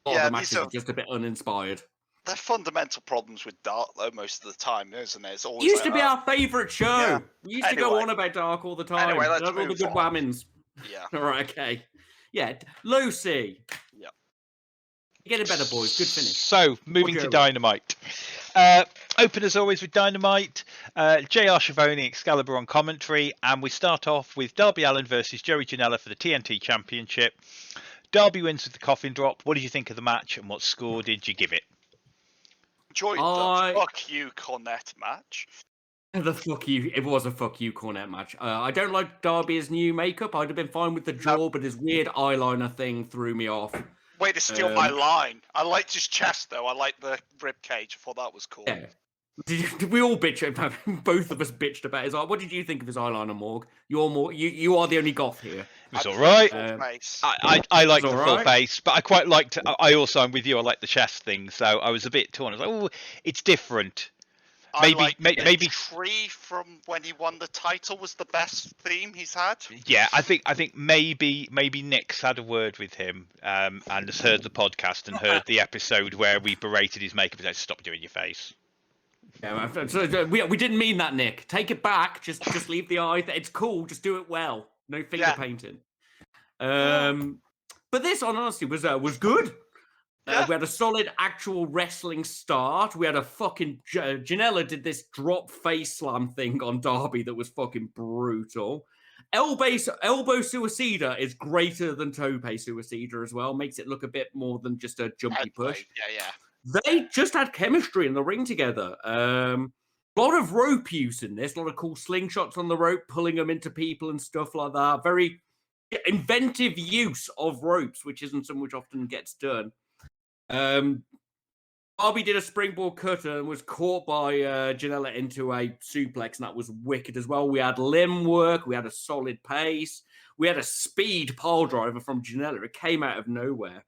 the matches are just a bit uninspired. They're fundamental problems with Dark, though, most of the time, isn't it? It's always Used to be our favourite show. Yeah. We used to go on about Dark all the time. Anyway, let's all the move good on. whammons. Yeah. All right, okay. Yeah, low C. Yeah. You're getting better, boys. Good finish. So, moving to Dynamite. Open as always with Dynamite. JR Schiavone, Excalibur on commentary. And we start off with Darby Allin versus Joey Janela for the TNT Championship. Darby wins with the coffin drop. What did you think of the match and what score did you give it? Enjoyed the fuck you Cornette match. The fuck you. It was a fuck you Cornette match. I don't like Darby's new makeup. I'd have been fine with the jaw, but his weird eyeliner thing threw me off. Way to steal my line. I liked his chest, though. I liked the rib cage. I thought that was cool. Yeah. Did we all bitch about both of us bitched about his eye? What did you think of his eyeliner, Morg? You are the only goth here. It was all right. I liked the full face, but I quite liked. I'm with you. I like the chest thing, so I was a bit torn. I was like, oh, it's different. Maybe Tree from when he won the title was the best theme he's had. Yeah, I think maybe Nick's had a word with him and has heard the podcast and heard the episode where we berated his makeup and said, "Stop doing your face." Yeah, we didn't mean that, Nick. Take it back. Just leave the eye. It's cool. Just do it well. No finger painting. But this, honestly, was good. We had a solid actual wrestling start. We had a fucking Janela did this drop face slam thing on Darby that was fucking brutal. Elbow suicida is greater than tope suicida as well. Makes it look a bit more than just a jumpy push. Yeah. They just had chemistry in the ring together. A lot of rope use in this. A lot of cool slingshots on the rope, pulling them into people and stuff like that. Very inventive use of ropes, which isn't something which often gets done. Darby did a springboard cutter and was caught by Janela into a suplex, and that was wicked as well. We had limb work. We had a solid pace. We had a speed pile driver from Janela. It came out of nowhere.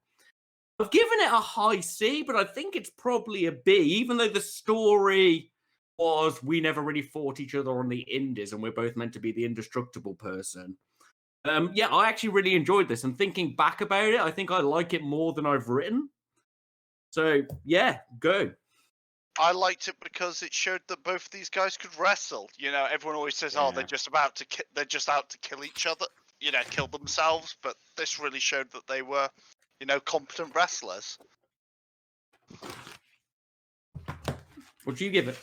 I've given it a high C, but I think it's probably a B, even though the story was we never really fought each other on the indies and we're both meant to be the indestructible person. I actually really enjoyed this, and thinking back about it, I think I like it more than I've written. So, yeah, go. I liked it because it showed that both of these guys could wrestle. You know, everyone always says, "Oh, they're just out to kill each other." You know, kill themselves. But this really showed that they were, competent wrestlers. What did you give it?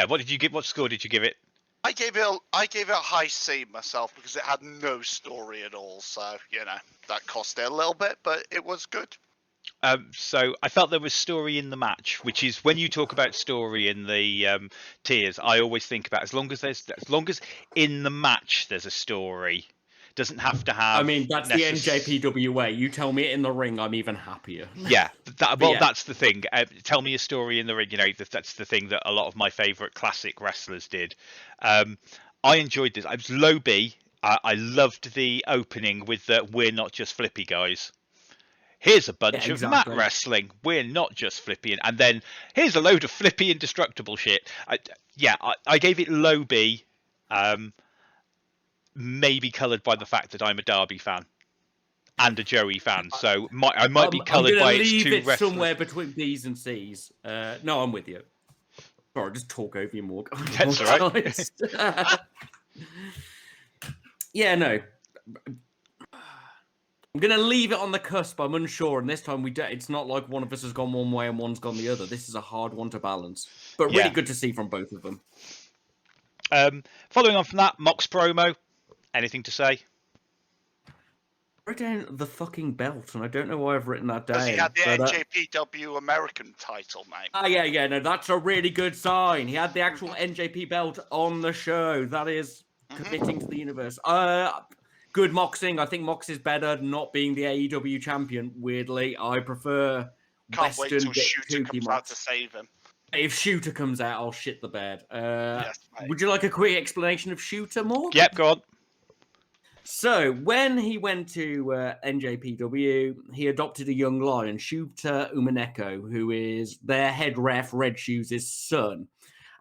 What did you give? What score did you give it? I gave it a high C myself because it had no story at all. So that cost it a little bit, but it was good. So I felt there was story in the match, which is when you talk about story in the tiers, I always think about as long as in the match there's a story. Doesn't have to have. I mean, that's the NJPW way. You tell me it in the ring, I'm even happier. Yeah, that's the thing. Tell me a story in the ring. That's the thing that a lot of my favourite classic wrestlers did. I enjoyed this. I was low B. I loved the opening with the "We're not just flippy guys. Here's a bunch of mat wrestling. We're not just flippy." And then here's a load of flippy indestructible shit. I gave it low B. Maybe coloured by the fact that I'm a Darby fan and a Joey fan, so I might be coloured by its two wrestlers. Somewhere between B's and C's. No, I'm with you. Sorry, just talk over you, Morg. That's all right. Yeah, no. I'm going to leave it on the cusp. I'm unsure, and this time it's not like one of us has gone one way and one's gone the other. This is a hard one to balance, but really good to see from both of them. Following on from that, Mox promo. Anything to say? I wrote down the fucking belt, and I don't know why I've written that down. Because he had the NJPW American title, mate. No, that's a really good sign. He had the actual NJP belt on the show. That is committing to the universe. Good Moxing. I think Mox is better not being the AEW champion, weirdly. I prefer Can't wait till Western Shooter comes out to save him. If Shooter comes out, I'll shit the bed. Yes, mate. Would you like a quick explanation of Shooter, Morg? Yep, go on. So, when he went to NJPW, he adopted a young lion, Shooter Umaneko, who is their head ref, Red Shoes' son.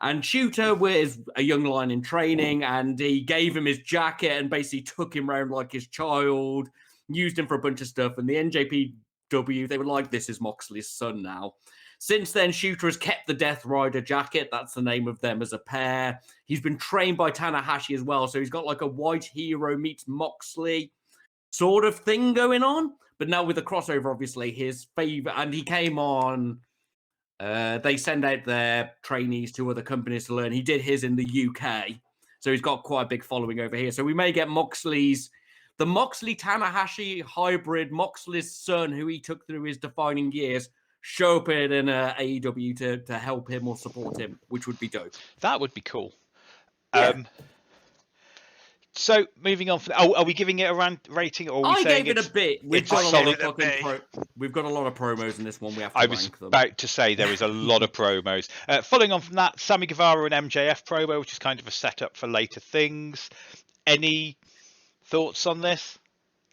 And Shooter was a young lion in training, and he gave him his jacket and basically took him around like his child, used him for a bunch of stuff. And the NJPW, they were like, this is Moxley's son now. Since then, Shooter has kept the Death Rider jacket. That's the name of them as a pair. He's been trained by Tanahashi as well. So he's got like a white hero meets Moxley sort of thing going on. But now with the crossover, obviously, his favorite. And he came on. They send out their trainees to other companies to learn. He did his in the UK. So he's got quite a big following over here. So we may get the Moxley Tanahashi hybrid, Moxley's son, who he took through his defining years, show up in AEW to help him or support him, which would be dope. That would be cool. Yeah. So moving on. Are we giving it a rating, or are we I saying gave it a bit. We've it's got a a solid? lot of we've got a lot of promos in this one. We have to I was rank them. about to say there is a lot of promos. Following on from that, Sammy Guevara and MJF promo, which is kind of a setup for later things. Any thoughts on this?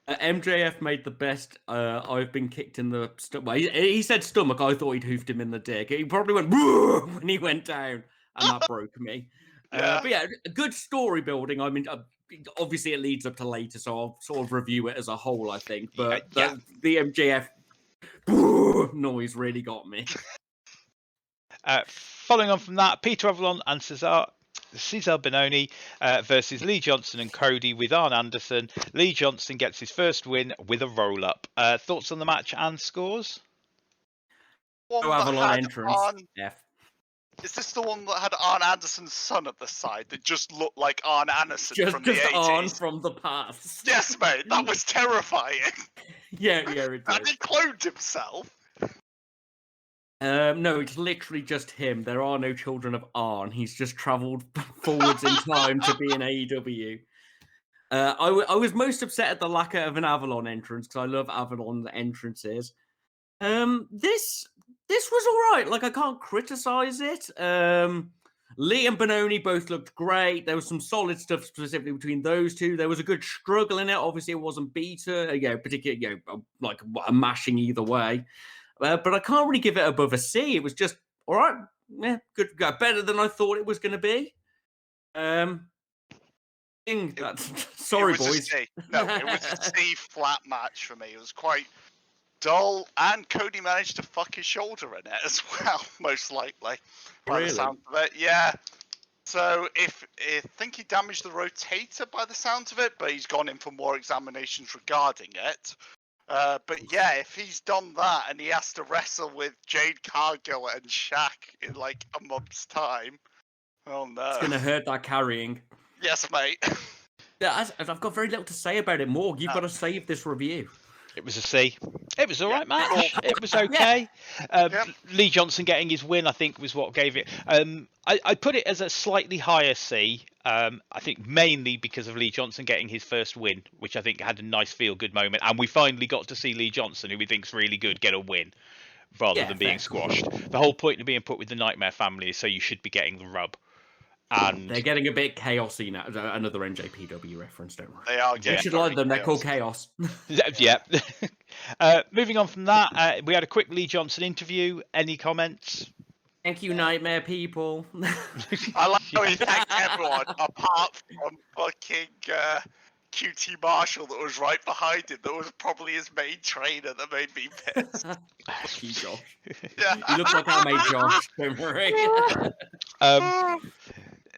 MJF made the best. I've been kicked in the stomach. Well, he said stomach. I thought he'd hoofed him in the dick. He probably went woo when he went down, and that broke me. Yeah. But yeah, good story building. I mean, obviously it leads up to later, so I'll sort of review it as a whole, I think. But the MJF noise really got me. Following on from that, Peter Avalon and Cesar Bononi versus Lee Johnson and Cody with Arn Anderson. Lee Johnson gets his first win with a roll-up. Thoughts on the match and scores? Avalon entrance. Is this the one that had Arn Anderson's son at the side that just looked like Arn Anderson Just from the 80s? Arn from the past. Yes, mate, that was terrifying. Yeah, it And did. he cloned himself. No, it's literally just him. There are no children of Arn. He's just travelled forwards in time to be in AEW. I was most upset at the lack of an Avalon entrance because I love Avalon entrances. This was all right. Like, I can't criticize it. Lee and Bononi both looked great. There was some solid stuff specifically between those two. There was a good struggle in it. Obviously, it wasn't beater, particularly, like a mashing either way. But I can't really give it above a C. It was just all right. Yeah, good. Better than I thought it was going to be. Sorry, boys. No, it was a C flat match for me. It was quite dull, and Cody managed to fuck his shoulder in it as well, most likely. By the sound of it, yeah. So I think he damaged the rotator by the sound of it, but he's gone in for more examinations regarding it. But yeah, if he's done that and he has to wrestle with Jade Cargill and Shaq in like a month's time, oh no. It's going to hurt that carrying. Yes, mate. Yeah, I've got very little to say about it, Morg. You've got to save this review. It was a C. It was all right match. It was okay. Lee Johnson getting his win, I think, was what gave it. I put it as a slightly higher C. I think mainly because of Lee Johnson getting his first win, which I think had a nice feel-good moment. And we finally got to see Lee Johnson, who we think's really good, get a win rather than being squashed. The whole point of being put with the Nightmare family is so you should be getting the rub. And they're getting a bit chaosy now. Another NJPW reference, don't worry. They are. You should like them. They're called Chaos. Yeah. Moving on from that, we had a quick Lee Johnson interview. Any comments? Thank you, Nightmare people. I like how he thanked everyone apart from fucking QT Marshall that was right behind him. That was probably his main trainer that made me pissed. Fuck you, Josh. Yeah. You look like I made Josh. Don't worry.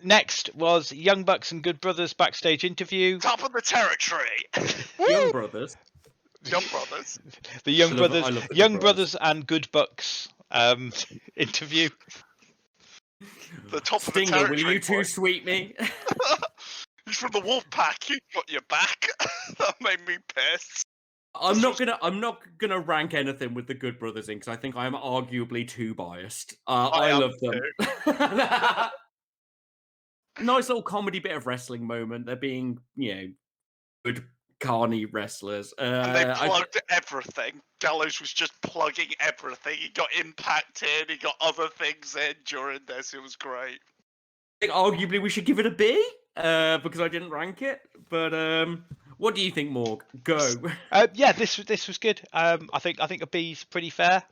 Next was Young Bucks and Good Brothers backstage interview. Top of the territory. Young Brothers. Young Brothers. The Young Brothers and Good Bucks interview. The top Stinger, of the territory. will you two sweet me? He's from the wolf pack. He's got your back. That made me pissed. I'm not gonna rank anything with the Good Brothers in because I think I am arguably too biased. I love them. Nice little comedy bit of wrestling moment. They're being, good Carney wrestlers. And they plugged everything. Gallows was just plugging everything. He got Impact in, he got other things in during this. It was great. I think arguably we should give it a B because I didn't rank it. But what do you think, Morg? Go. Yeah, this was good. I think a B's pretty fair.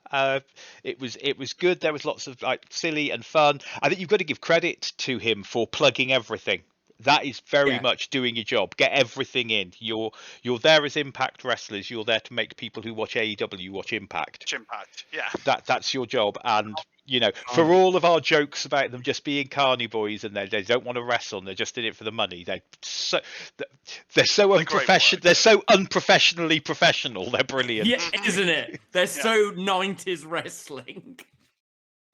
It was good. There was lots of like silly and fun. I think you've got to give credit to him for plugging everything. That is very much doing your job. Get everything in. You're there as Impact wrestlers. You're there to make people who watch AEW watch Impact. Impact, yeah. That's your job. And you know, for all of our jokes about them just being carny boys and they don't want to wrestle and they're just in it for the money, they're so unprofessional. They're so unprofessionally professional. They're brilliant. Yeah, isn't it? They're so 90s wrestling.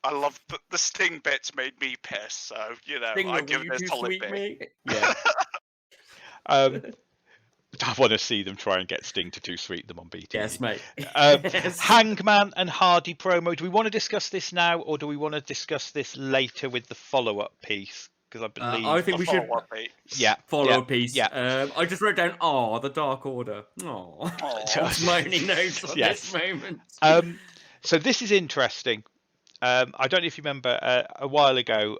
I love the Sting bits made me piss, so you know Sting, I give it a solid B. Yeah. I want to see them try and get Sting to too sweet them on BT. Yes, mate. Yes. Hangman and Hardy promo. Do we want to discuss this now, or do we want to discuss this later with the follow-up piece? Because I believe I think we should follow a piece. Yeah. I just wrote down the Dark Order. That's my only notes on this moment. So this is interesting. I don't know if you remember a while ago,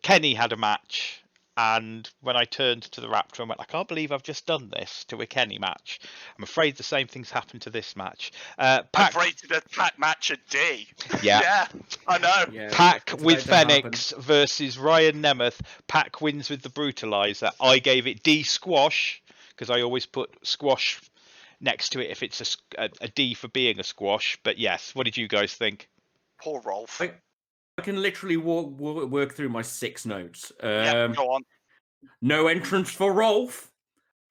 Kenny had a match, and when I turned to the Raptor and went, I can't believe I've just done this to a Kenny match. I'm afraid the same thing's happened to this match. I've rated a Pac match a D. Yeah, I know. Yeah, Pac with Phoenix versus Ryan Nemeth. Pac wins with the Brutalizer. I gave it D squash because I always put squash next to it if it's a D for being a squash. But yes, what did you guys think? Poor Rolf. I can literally work through my 6 notes. Go on. No entrance for Rolf.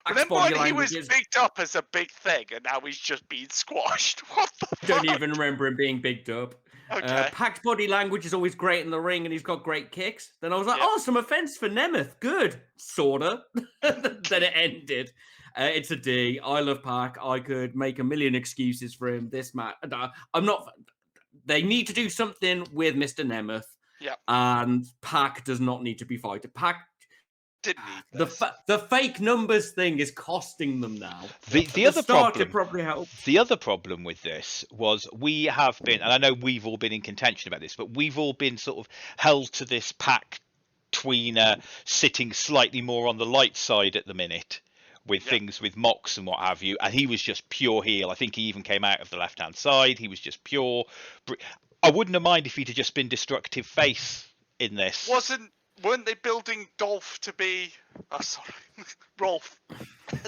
Remember when he was bigged up as a big thing, and now he's just being squashed? What the fuck? Don't even remember him being bigged up. Okay. Pac's body language is always great in the ring, and he's got great kicks. Then I was like, some offense for Nemeth. Good. Sorta. Then it ended. It's a D. I love Pac. I could make a million excuses for him. This match. I'm not... They need to do something with Mr. Nemeth. Yeah. And Pac does not need to be fighted. Pac didn't need this. The fake numbers thing is costing them now. The other problem probably help. The other problem with this was we have been, and I know we've all been in contention about this, but we've all been sort of held to this Pac tweener sitting slightly more on the light side at the minute. With things with Mox and what have you, and he was just pure heel. I think he even came out of the left-hand side. He was just pure. I wouldn't have minded if he'd have just been destructive face in this. Weren't they building Dolph to be? Oh, sorry, Rolf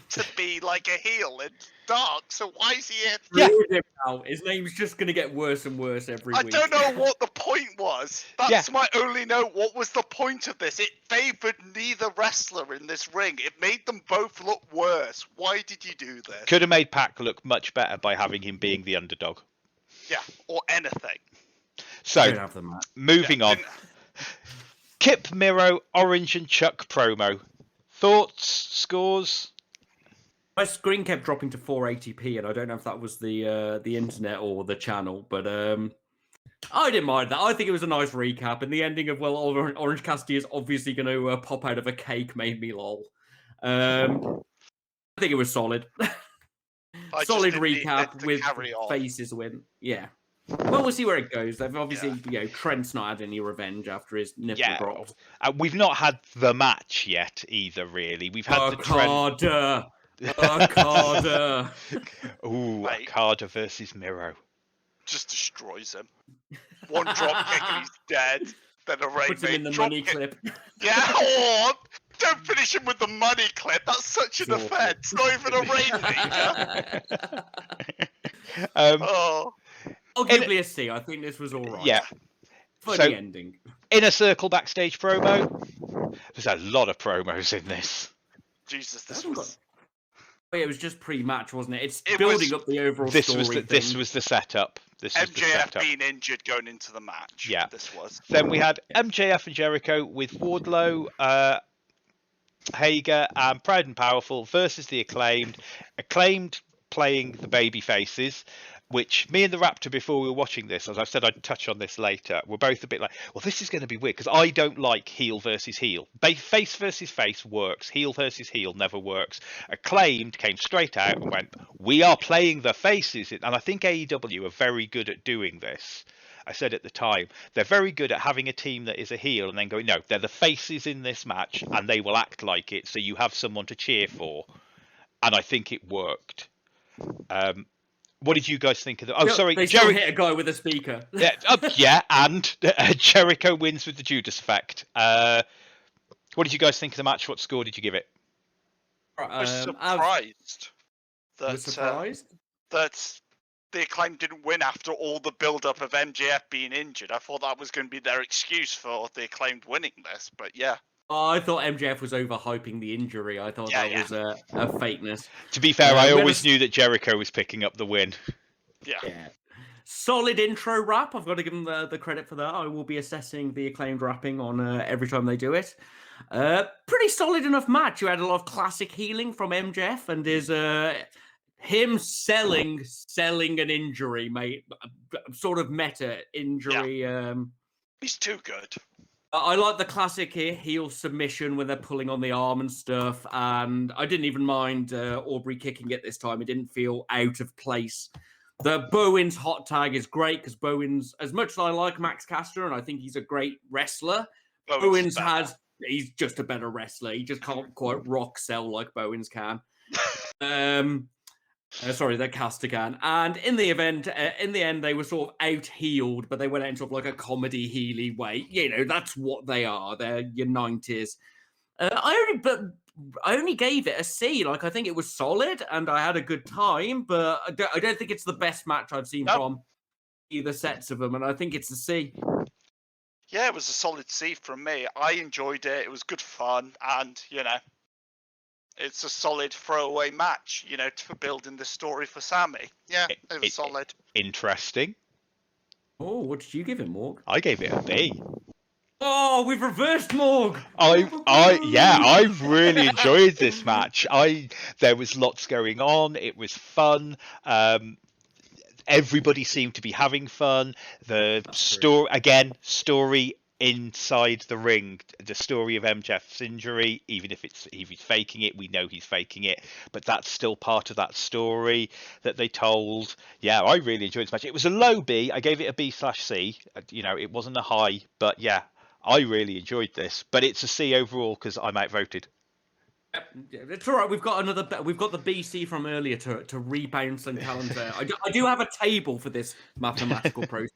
to be like a heel in Dark? So why is he in? Yeah. His name's just going to get worse and worse every week. I don't know what the point was. That's my only note. What was the point of this? It favoured neither wrestler in this ring. It made them both look worse. Why did you do this? Could have made Pac look much better by having him being the underdog. Yeah, or anything. So, moving on. Kip Miro, Orange and Chuck promo. Thoughts, scores? My screen kept dropping to 480p, and I don't know if that was the internet or the channel, but I didn't mind that. I think it was a nice recap, and the ending of Orange Cassidy is obviously going to pop out of a cake made me lol. I think it was solid. Solid recap with faces win. Yeah. Well, we'll see where it goes. They've obviously, Trent's not had any revenge after his nipple dropped. We've not had the match yet either, really. We've had the Trent. Okada. Ooh, Okada versus Miro. Just destroys him. One drop kick and he's dead. Then a rainmaker. Puts him in the money clip. Yeah, don't finish him with the money clip. That's such an offense. Not even a rainmaker. Arguably a C. I think this was all right. Yeah. Funny ending. Inner Circle backstage promo. There's a lot of promos in this. Jesus, this was... It was just pre-match, wasn't it? It's building up the overall story. This was the setup. MJF being injured going into the match. Yeah. This was. Then we had MJF and Jericho with Wardlow, Hager, and Proud and Powerful versus the Acclaimed. Acclaimed playing the baby faces. which me and the Raptor, before we were watching this, as I said I'd touch on this later, we're both a bit like, well, this is going to be weird because I don't like heel versus heel. Face versus face works. Heel versus heel never works. Acclaimed came straight out and went, we are playing the faces. And I think AEW are very good at doing this. I said at the time, they're very good at having a team that is a heel and then going, no, they're the faces in this match and they will act like it, so you have someone to cheer for. And I think it worked. What did you guys think of that? Oh, sorry, They still hit a guy with a speaker. Yeah, and Jericho wins with the Judas effect. What did you guys think of the match? What score did you give it? I was surprised that the Acclaim didn't win after all the build-up of MJF being injured. I thought that was going to be their excuse for the Acclaimed winning this, but yeah. Oh, I thought MJF was overhyping the injury. I thought that was a fakeness. To be fair, I always knew that Jericho was picking up the win. Yeah. Solid intro rap. I've got to give them the credit for that. I will be assessing the Acclaimed rapping on every time they do it. Pretty solid enough match. You had a lot of classic healing from MJF and his him selling an injury, mate. Sort of meta injury. Yeah. He's too good. I like the classic heel submission when they're pulling on the arm and stuff, and I didn't even mind Aubrey kicking it this time. It didn't feel out of place. The Bowens hot tag is great because Bowens, as much as I like Max Caster and I think he's a great wrestler, he's just a better wrestler. He just can't quite rock sell like Bowens can. Sorry, that Caster can. And in the event, in the end, they were sort of out-heeled, but they went out into like a comedy heely way. You know, that's what they are. They're your 90s. I only gave it a C. Like, I think it was solid, and I had a good time, but I don't think it's the best match I've seen from either sets of them, and I think it's a C. Yeah, it was a solid C from me. I enjoyed it. It was good fun, and, you know, it's a solid throwaway match, you know, for building the story for Sammy. Yeah, it was solid. Interesting. Oh, what did you give it, Morg? I gave it a B. Oh, we've reversed Morg. I really enjoyed this match. There was lots going on. It was fun. Everybody seemed to be having fun. Story inside the ring, the story of MJF's injury, even if he's faking it, we know he's faking it, but that's still part of that story that they told. Yeah, I really enjoyed this match. It was a low B. I gave it a B/C. You know, it wasn't a high, but yeah, I really enjoyed this. But it's a C overall because I'm outvoted. It's all right. We've got the BC from earlier to rebound and calendar. I do have a table for this mathematical process.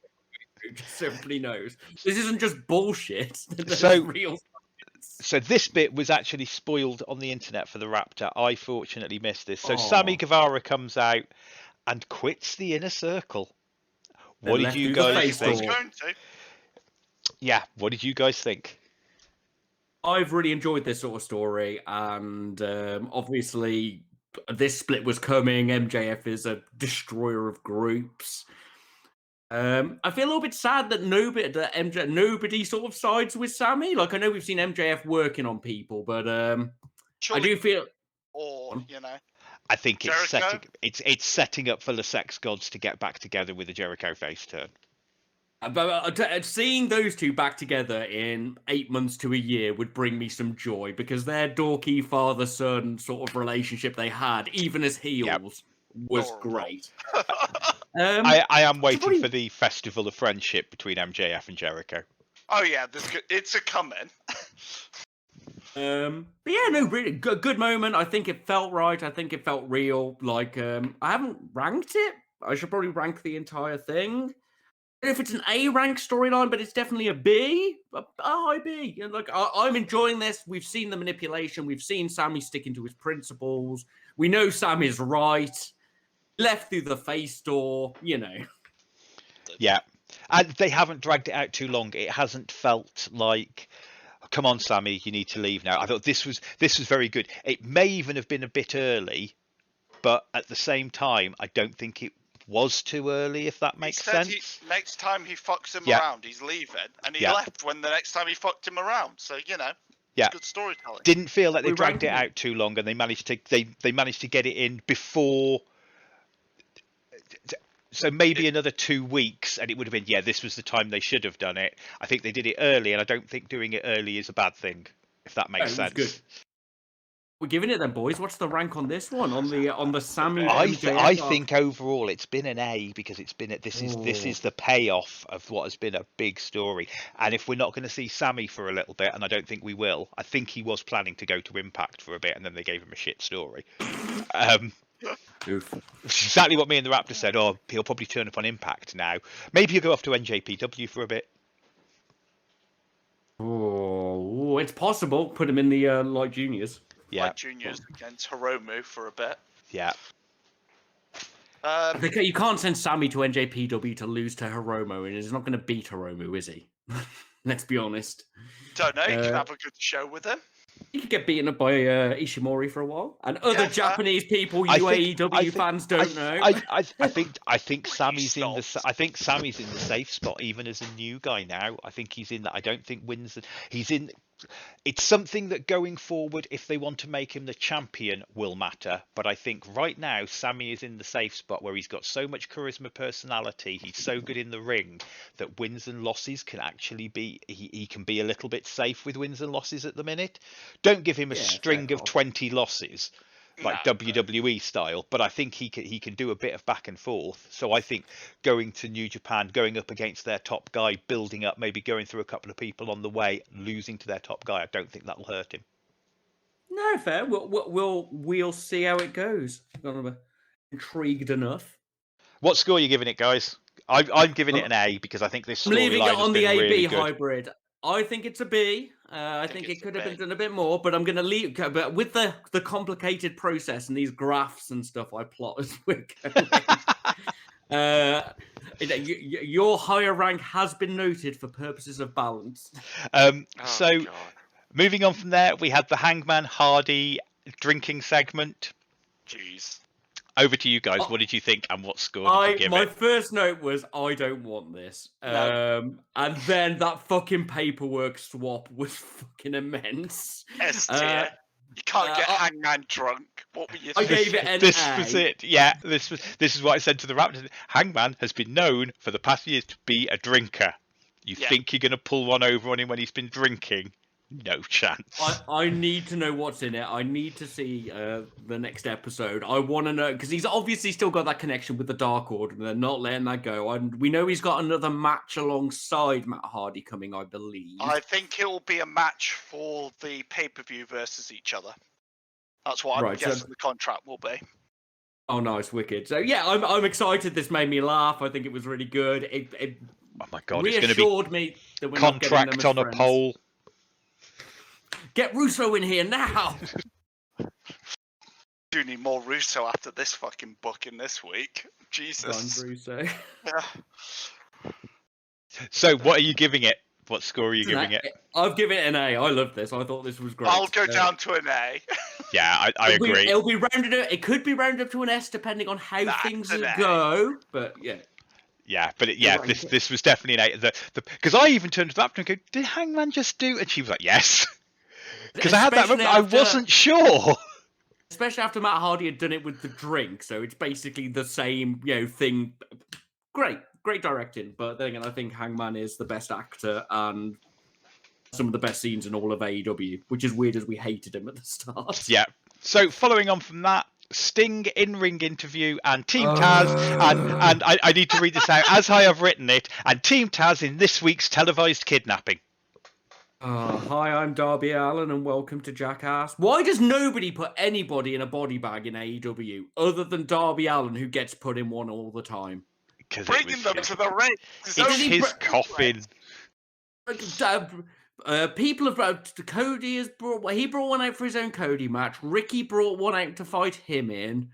Just simply knows this isn't just bullshit. So real. So this bit was actually spoiled on the internet for the Raptor. I fortunately missed this. So Sammy Guevara comes out and quits the Inner Circle. What did you guys think? Yeah, what did you guys think? I've really enjoyed this sort of story, and obviously this split was coming. MJF is a destroyer of groups. I feel a little bit sad that nobody sort of sides with Sammy. Like, I know we've seen MJF working on people, but I do feel, you know, I think it's setting up for the Sex Gods to get back together with the Jericho face turn. But seeing those two back together in 8 months to a year would bring me some joy, because their dorky father-son sort of relationship they had, even as heels, was great. I am waiting for the Festival of Friendship between MJF and Jericho. Oh yeah, it's a coming. But yeah, no, really good moment. I think it felt right. I think it felt real. Like, I haven't ranked it. I should probably rank the entire thing. I don't know if it's an A rank storyline, but it's definitely a B, a high B. You know, like, I'm enjoying this. We've seen the manipulation. We've seen Sammy sticking to his principles. We know Sam is right. Left through the face door, you know. Yeah, and they haven't dragged it out too long. It hasn't felt like, come on, Sammy, you need to leave now. I thought this was very good. It may even have been a bit early, but at the same time, I don't think it was too early, if that makes sense. Next time he fucks him around, he's leaving, and he left when the next time he fucked him around. So, you know, good storytelling. Didn't feel like they dragged it out too long, and they managed to get it in before. So maybe another 2 weeks, and it would have been, yeah, this was the time they should have done it. I think they did it early, and I don't think doing it early is a bad thing, if that makes No, it was sense. good. We're giving it then, boys. What's the rank on this one? On the Sammy I MJF? think overall it's been an A, because it's been this is the payoff of what has been a big story. And if we're not going to see Sammy for a little bit, and I don't think we will, I think he was planning to go to Impact for a bit, and then they gave him a shit story. Exactly what me and the Raptor said. Oh, he'll probably turn up on Impact now. Maybe he'll go off to NJPW for a bit. Oh, it's possible. Put him in the light juniors. Yeah. Like juniors against Hiromu for a bit. Yeah. You can't send Sammy to NJPW to lose to Hiromu, and he's not going to beat Hiromu, is he? Let's be honest. Don't know. You can have a good show with him. He could get beaten up by Ishimori for a while, and other Japanese people AEW fans don't know. I think Sammy's in the. I think Sammy's in the safe spot, even as a new guy now. I think he's in that. I don't think Winston. He's in. It's something that going forward, if they want to make him the champion, will matter. But I think right now, Sammy is in the safe spot where he's got so much charisma, personality. He's so good in the ring that wins and losses can actually be. He can be a little bit safe with wins and losses at the minute. Don't give him a string of 20 losses like WWE style, but I think he can do a bit of back and forth. So I think going to New Japan, going up against their top guy, building up, maybe going through a couple of people on the way, losing to their top guy, I don't think that'll hurt him. No, fair. We'll see how it goes. I'm intrigued enough. What score are you giving it, guys? I'm giving it an A, because I think this storyline leaving it on the AB really hybrid. I think it's a B. I think it could have been done a bit more, but I'm going to leave. But with the complicated process and these graphs and stuff I plot as we're going, your higher rank has been noted for purposes of balance. Moving on from there, we had the Hangman Hardy drinking segment. Jeez. Over to you guys. What did you think, and what score did you give my it? first note was, I don't want this. No. And then that fucking paperwork swap was fucking immense. S-tier. You can't get Hangman drunk. What were you I thinking? gave it an This A. was it. Yeah, this is what I said to the Raptors. Hangman has been known for the past years to be a drinker. You think you're going to pull one over on him when he's been drinking? No chance. I need to know what's in it. I need to see the next episode. I want to know, because he's obviously still got that connection with the Dark Order, and they're not letting that go. And we know he's got another match alongside Matt Hardy coming, I believe. I think it will be a match for the pay-per-view versus each other. That's what I'm guessing the contract will be. Oh, nice, wicked. So yeah, I'm excited. This made me laugh. I think it was really good. It oh my god, reassured it's going to be me that we're contract not getting them as on friends. a pole. Get Russo in here now. Do need more Russo after this fucking booking this week. Jesus. Don Russo. Yeah. So, what are you giving it? What score are you giving it? I've given it an A. I love this. I thought this was great. I'll go down to an A. Yeah, I agree. It'll be rounded up. It could be rounded up to an S depending on how things go. But yeah. Yeah, but this was definitely an A. Because I even turned to the Raptor and go, "Did Hangman just do?" And she was like, "Yes." Because I had that moment, I wasn't sure. Especially after Matt Hardy had done it with the drink, so it's basically the same, thing. Great directing, but then again, I think Hangman is the best actor and some of the best scenes in all of AEW, which is weird as we hated him at the start. Yeah. So following on from that, Sting in-ring interview and Team Taz, and I need to read this out as I have written it, and Team Taz in this week's televised kidnapping. Hi, I'm Darby Allin, and welcome to Jackass. Why does nobody put anybody in a body bag in AEW other than Darby Allin, who gets put in one all the time? Bringing them to the ring. It's his coffin. People have Cody has brought. He brought one out for his own Cody match. Ricky brought one out to fight him in.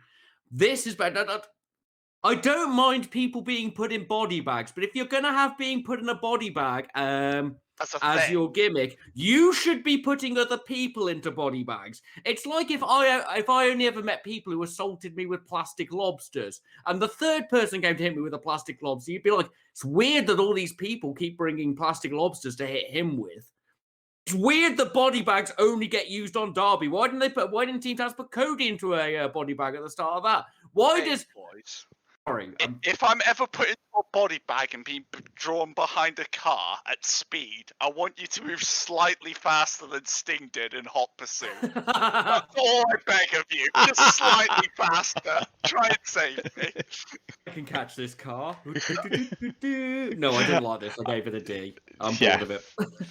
This is bad. I don't mind people being put in body bags, but if you're gonna have being put in a body bag, as your gimmick, you should be putting other people into body bags. It's like if I only ever met people who assaulted me with plastic lobsters, and the third person came to hit me with a plastic lobster, you'd be like, it's weird that all these people keep bringing plastic lobsters to hit him with. It's weird that body bags only get used on Darby. Why didn't Team Taz put Cody into a body bag at the start of that? Why does Sorry. If I'm ever put into a body bag and being drawn behind a car at speed, I want you to move slightly faster than Sting did in Hot Pursuit. That's all I beg of you. Just slightly faster. Try and save me. I can catch this car. No, I didn't like this. I gave it a D. I'm Yeah. bored of it.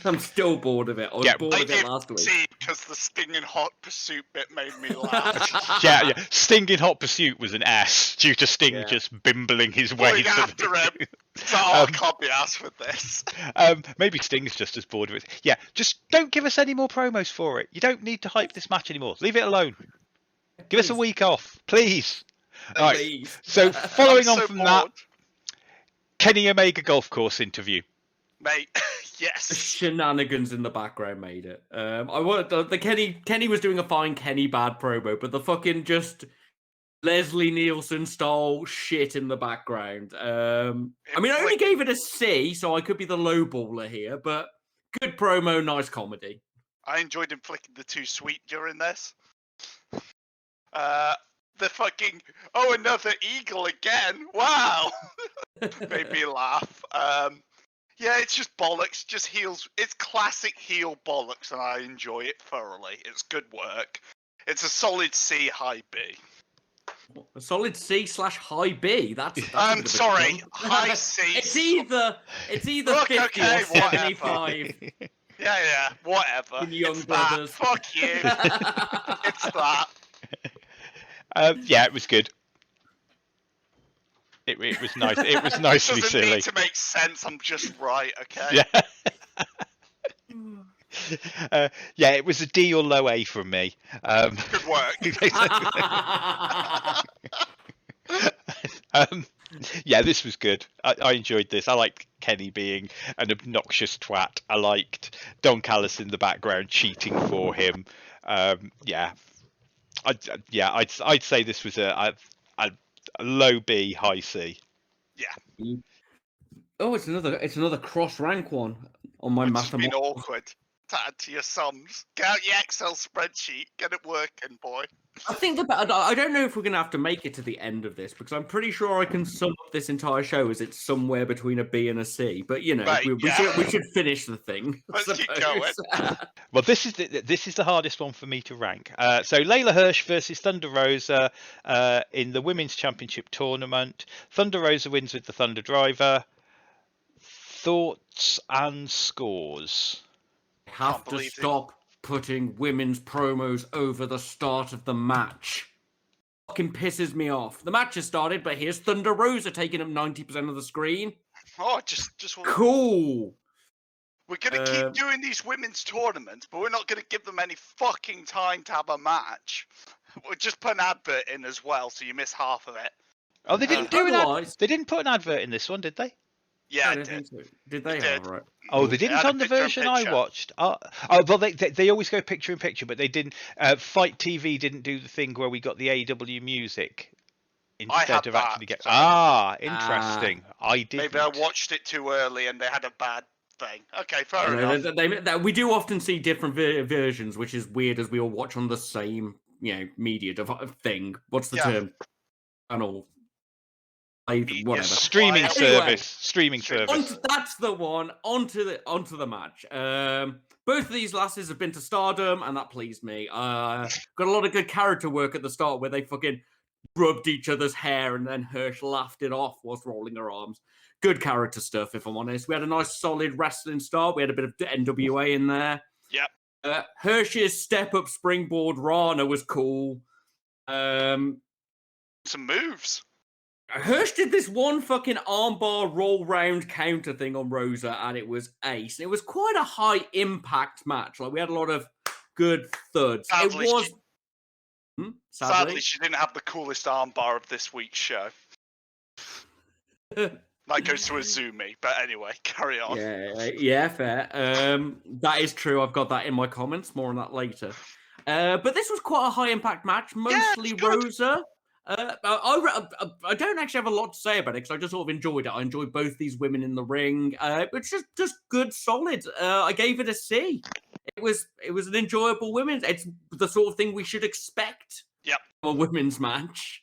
I'm still bored of it. I was Yeah, bored I of it give last week. C because the Sting and Hot Pursuit bit made me laugh. Yeah. Sting in Hot Pursuit was an S due to Sting Yeah. just bimbling his way Going to after him. So I can't be asked for this. Maybe Sting's just as bored of it. Yeah, just don't give us any more promos for it. You don't need to hype this match anymore. Leave it alone. Give us a week off, please. All right. Please. So following I'm on so from bored. that, Kenny Omega golf course interview. Mate, The yes. shenanigans in the background made it. I want the Kenny was doing a fine Kenny bad promo, but the fucking just Leslie Nielsen style shit in the background. I mean, I only gave it a C, so I could be the lowballer here, but good promo, nice comedy. I enjoyed inflicting the too sweet during this. The fucking another eagle again. Wow. Made me laugh. Yeah, it's just bollocks, just heels. It's classic heel bollocks, and I enjoy it thoroughly. It's good work. It's a solid C, high B. A solid C/high B. That's I'm a bit of a sorry, jump. high C. It's either Look, 50 okay, or 75. Yeah, whatever. In Young It's Brothers. that. Fuck you. It's that. Yeah, it was good. It was nice. It was nicely Doesn't silly. need to make sense. I'm just right, okay? Yeah. Yeah, it was a D or low A from me. Good work. Yeah, this was good. I enjoyed this. I liked Kenny being an obnoxious twat. I liked Don Callis in the background cheating for him. Yeah, I'd say this was a low B, high C. Yeah. Oh, it's another cross rank one on my It's been mathematics. awkward. To add to your sums. Get out your Excel spreadsheet. Get it working, boy. I think I don't know if we're gonna have to make it to the end of this because I'm pretty sure I can sum up this entire show as it's somewhere between a B and a C. But you know, Right, we should finish the thing. I Let's keep suppose. going. Well, this is the hardest one for me to rank. So Layla Hirsch versus Thunder Rosa in the Women's Championship tournament. Thunder Rosa wins with the Thunder Driver. Thoughts and scores. Have Can't to believe it. stop putting women's promos over the start of the match. Fucking pisses me off. The match has started, but here's Thunder Rosa taking up 90% of the screen. Oh, just Cool. we're gonna keep doing these women's tournaments, but we're not gonna give them any fucking time to have a match. We'll just put an advert in as well, so you miss half of it. Oh, they didn't do an Otherwise- They didn't put an advert in this one, did they? Yeah, I I don't did. think so. Did they? It did. Oh, right. Oh, they It didn't had a on the version I picture-in-picture. watched. Oh, well, they always go picture in picture, but they didn't. Fight TV didn't do the thing where we got the AW music instead had of that, actually get. so- Interesting. I didn't. Maybe I watched it too early and they had a bad thing. Okay, fair enough. We do often see different versions, which is weird as we all watch on the same, media thing. What's the Yeah. term? Channel. Whatever. Streaming Anyway. service. Streaming Streaming. service. That's the one. Onto the match. Both of these lasses have been to Stardom, and that pleased me. Got a lot of good character work at the start where they fucking rubbed each other's hair, and then Hirsch laughed it off whilst rolling her arms. Good character stuff, if I'm honest. We had a nice solid wrestling start. We had a bit of NWA in there. Yep. Hirsch's step-up springboard Rana was cool. Some moves. Hirsch did this one fucking armbar roll round counter thing on Rosa, and it was ace. It was quite a high impact match. Like we had a lot of good thuds. Sadly, it was. Sadly, she didn't have the coolest armbar of this week's show. That goes to Azumi, but anyway, carry on. Yeah, fair. That is true. I've got that in my comments. More on that later. But this was quite a high impact match. Mostly it's good. Rosa. I don't actually have a lot to say about it because I just sort of enjoyed it. I enjoyed both these women in the ring. It's just good, solid. I gave it a C. It was an enjoyable women's. It's the sort of thing we should expect. Yep. From a women's match.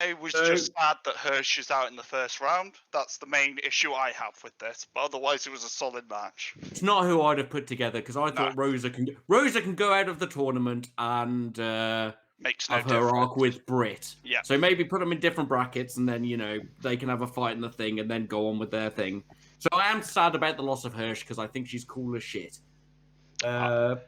I was just sad that Hirsch is out in the first round. That's the main issue I have with this. But otherwise, it was a solid match. It's not who I'd have put together because I thought Rosa can go out of the tournament and Makes no have her difference. arc with Britt. Yeah. So maybe put them in different brackets and then, they can have a fight in the thing and then go on with their thing. So I am sad about the loss of Hirsch because I think she's cool as shit. I'm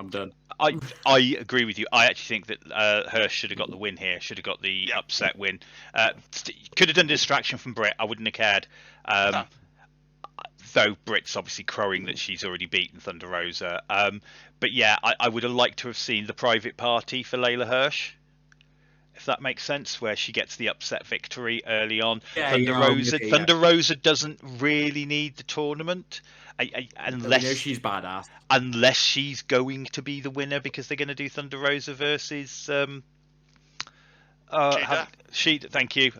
done. I agree with you. I actually think that Hirsch should have got the win here. Should have got the upset win. Could have done distraction from Britt. I wouldn't have cared. No. Though Britt's obviously crowing that she's already beaten Thunder Rosa. But yeah, I would have liked to have seen the private party for Layla Hirsch, if that makes sense, where she gets the upset victory early on. Thunder Rosa doesn't really need the tournament. Unless she's badass. Unless she's going to be the winner because they're going to do Thunder Rosa versus Shida. Thank you.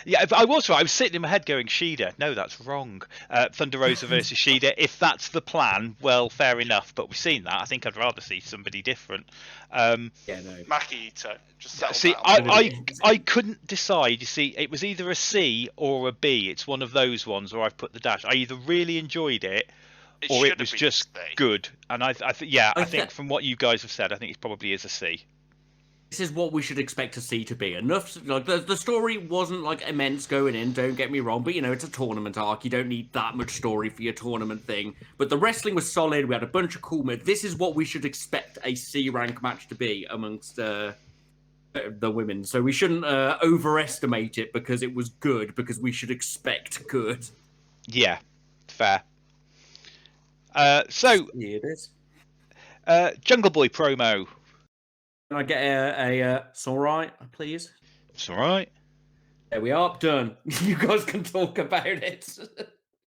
Yeah, I was right. I was sitting in my head going Shida. No, that's wrong. Thunder Rosa versus Shida. If that's the plan, well, fair enough. But we've seen that. I think I'd rather see somebody different. Maki Ito. Just see, I couldn't decide. You see, it was either a C or a B. It's one of those ones where I've put the dash. I either really enjoyed it or it was just good. And I think from what you guys have said, I think it probably is a C. This is what we should expect to see to be. Enough, like the story wasn't like immense going in, don't get me wrong, but it's a tournament arc. You don't need that much story for your tournament thing. But the wrestling was solid. We had a bunch of cool moves. This is what we should expect a C rank match to be amongst the women. So we shouldn't overestimate it because it was good, because we should expect good. Yeah, fair. So here it is. Jungle Boy promo. Can I get a it's all right, please? It's all right. There we are. Done. You guys can talk about it.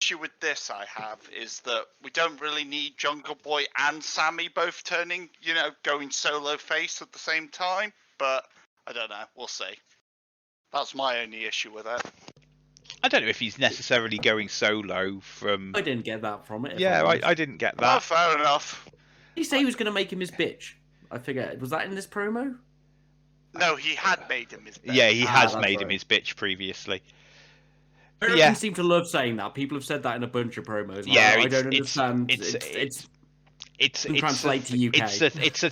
Issue with this I have is that we don't really need Jungle Boy and Sammy both turning, going solo face at the same time. But I don't know. We'll see. That's my only issue with it. I don't know if he's necessarily going solo from... I didn't get that from it. Yeah, I didn't get that. Oh, fair enough. Did he say he was going to make him his bitch? I forget. Was that in this promo? No, he had made him his bitch. Yeah, he has made him his bitch previously. Americans seem to love saying that. People have said that in a bunch of promos. Yeah, I don't understand. It translate to UK. It's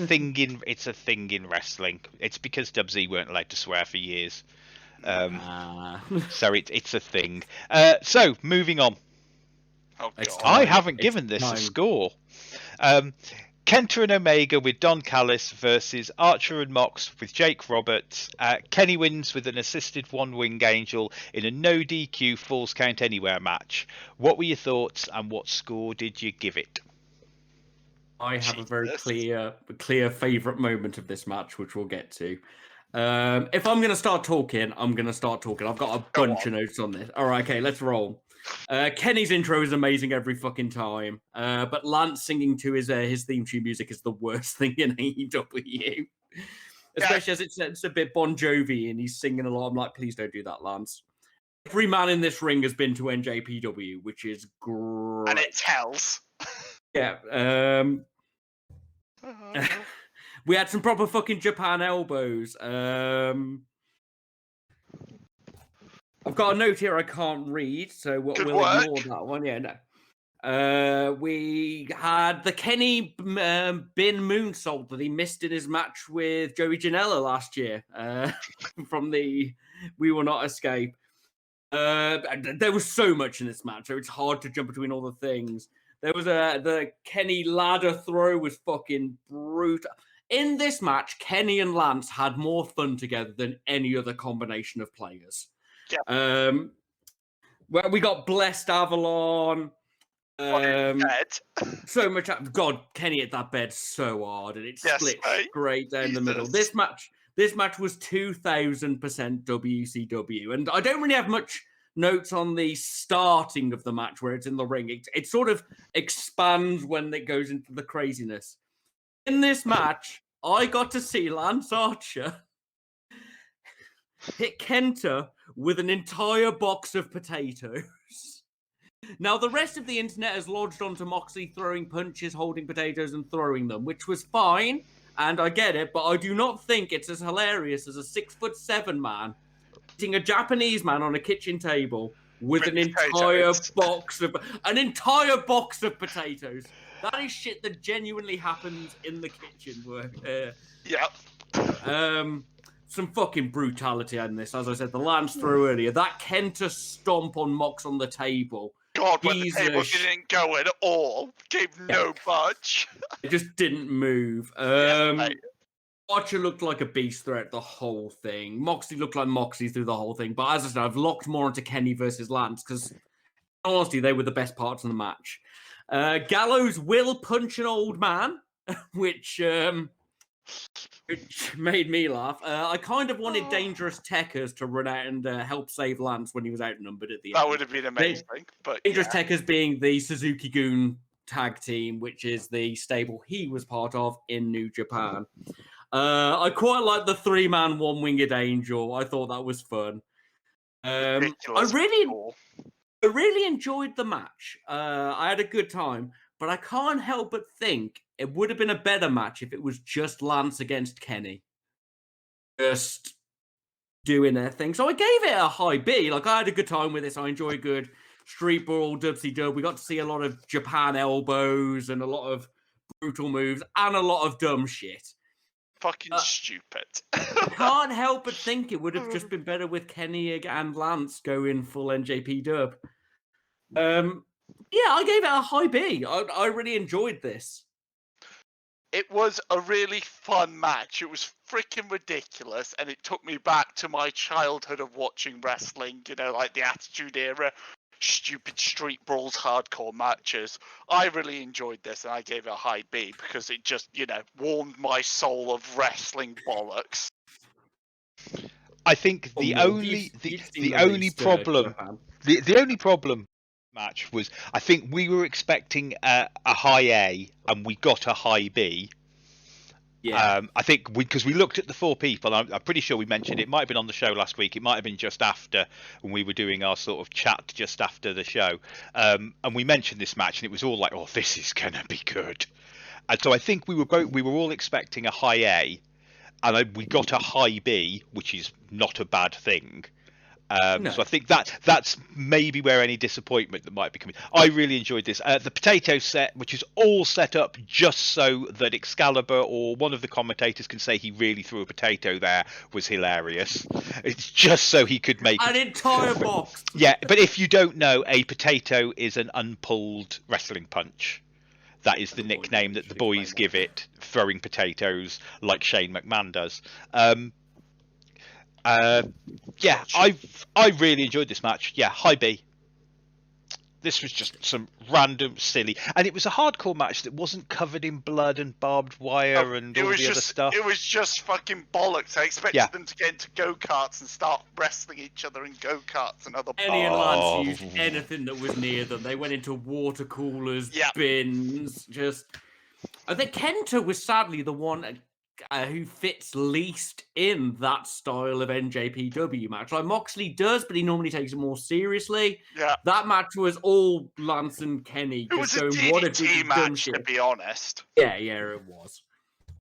a thing in wrestling. It's because Dubsy weren't allowed to swear for years. So it's a thing. So moving on. Oh, I haven't given this a score. Kenta and Omega with Don Callis versus Archer and Mox with Jake Roberts. Kenny wins with an assisted one-wing angel in a no DQ Falls Count Anywhere match. What were your thoughts and what score did you give it? I have a very clear favourite moment of this match, which we'll get to. If I'm going to start talking, I'm going to start talking. I've got a bunch of notes on this. All right, okay, let's roll. Kenny's intro is amazing every fucking time, but Lance singing to his theme tune music is the worst thing in AEW. Especially as it's a bit Bon Jovi and he's singing a lot. I'm like, please don't do that, Lance. Every man in this ring has been to NJPW, which is great. And it tells. Yeah. We had some proper fucking Japan elbows. I've got a note here I can't read, so we'll ignore that one. Yeah, no. We had the Kenny bin moonsault that he missed in his match with Joey Janela last year from the We Will Not Escape. There was so much in this match, so it's hard to jump between all the things. There was the Kenny ladder throw was fucking brutal. In this match, Kenny and Lance had more fun together than any other combination of players. Yeah. Well, we got Blessed Avalon. So much. God, Kenny hit that bed so hard, and it split straight down the middle. This match was 2000% WCW, and I don't really have much notes on the starting of the match where it's in the ring. It sort of expands when it goes into the craziness. In this match, I got to see Lance Archer hit Kenta with an entire box of potatoes. Now, the rest of the internet has lodged onto Moxley throwing punches, holding potatoes, and throwing them, which was fine. and I get it, but I do not think it's as hilarious as a 6'7" man eating a Japanese man on a kitchen table with an entire box of potatoes. That is shit that genuinely happens in the kitchen. Some fucking brutality in this. As I said, the Lance throw earlier, that Kenta stomp on Mox on the table. God, when the table didn't go at all, gave no budge. It just didn't move. Archer looked like a beast throughout the whole thing. Moxley looked like Moxley through the whole thing. But as I said, I've locked more into Kenny versus Lance because, honestly, they were the best parts of the match. Gallows will punch an old man, which made me laugh. I kind of wanted Dangerous Tekkers to run out and help save Lance when he was outnumbered at the end. That would have been amazing. But Dangerous Tekkers being the Suzuki-gun tag team, which is the stable he was part of in New Japan. I quite like the 3-man, 1-winged angel. I thought that was fun. I really enjoyed the match. I had a good time, but I can't help but think it would have been a better match if it was just Lance against Kenny. Just doing their thing. So I gave it a high B. Like, I had a good time with this. I enjoyed good street brawl, dubsy-dub. We got to see a lot of Japan elbows and a lot of brutal moves and a lot of dumb shit. Fucking stupid. I can't help but think it would have just been better with Kenny and Lance going full NJP dub. I gave it a high B. I really enjoyed this. It was a really fun match. It was freaking ridiculous, and it took me back to my childhood of watching wrestling, like the Attitude Era, stupid street brawls, hardcore matches. I really enjoyed this, and I gave it a high B because it just, warmed my soul of wrestling bollocks. I think the only problem match was, I think we were expecting a high A and we got a high B. Yeah. I think because we looked at the 4 people, I'm pretty sure we mentioned it might have been on the show last week. It might have been just after when we were doing our sort of chat just after the show. And we mentioned this match and it was all like, oh, this is going to be good. And so I think we were all expecting a high A and we got a high B, which is not a bad thing. No. So I think that's maybe where any disappointment that might be coming. I really enjoyed this. The potato set, which is all set up just so that Excalibur or one of the commentators can say he really threw a potato there, was hilarious. It's just so he could make an entire box. Yeah, but if you don't know, a potato is an unpulled wrestling punch. That is the nickname that the boys give it, throwing potatoes like Shane McMahon does. I really enjoyed this match. Yeah, high B. This was just some random silly, and it was a hardcore match that wasn't covered in blood and barbed wire and all the other stuff. It was just fucking bollocks. I expected them to get into go-karts and start wrestling each other in go-karts and other. Kenny and Lance used anything that was near them. They went into water coolers, bins. I think Kenta was sadly the one who fits least in that style of NJPW match. Like Moxley does, but he normally takes it more seriously. Yeah. That match was all Lance and Kenny. It was a DDT match, to be honest. Yeah, it was.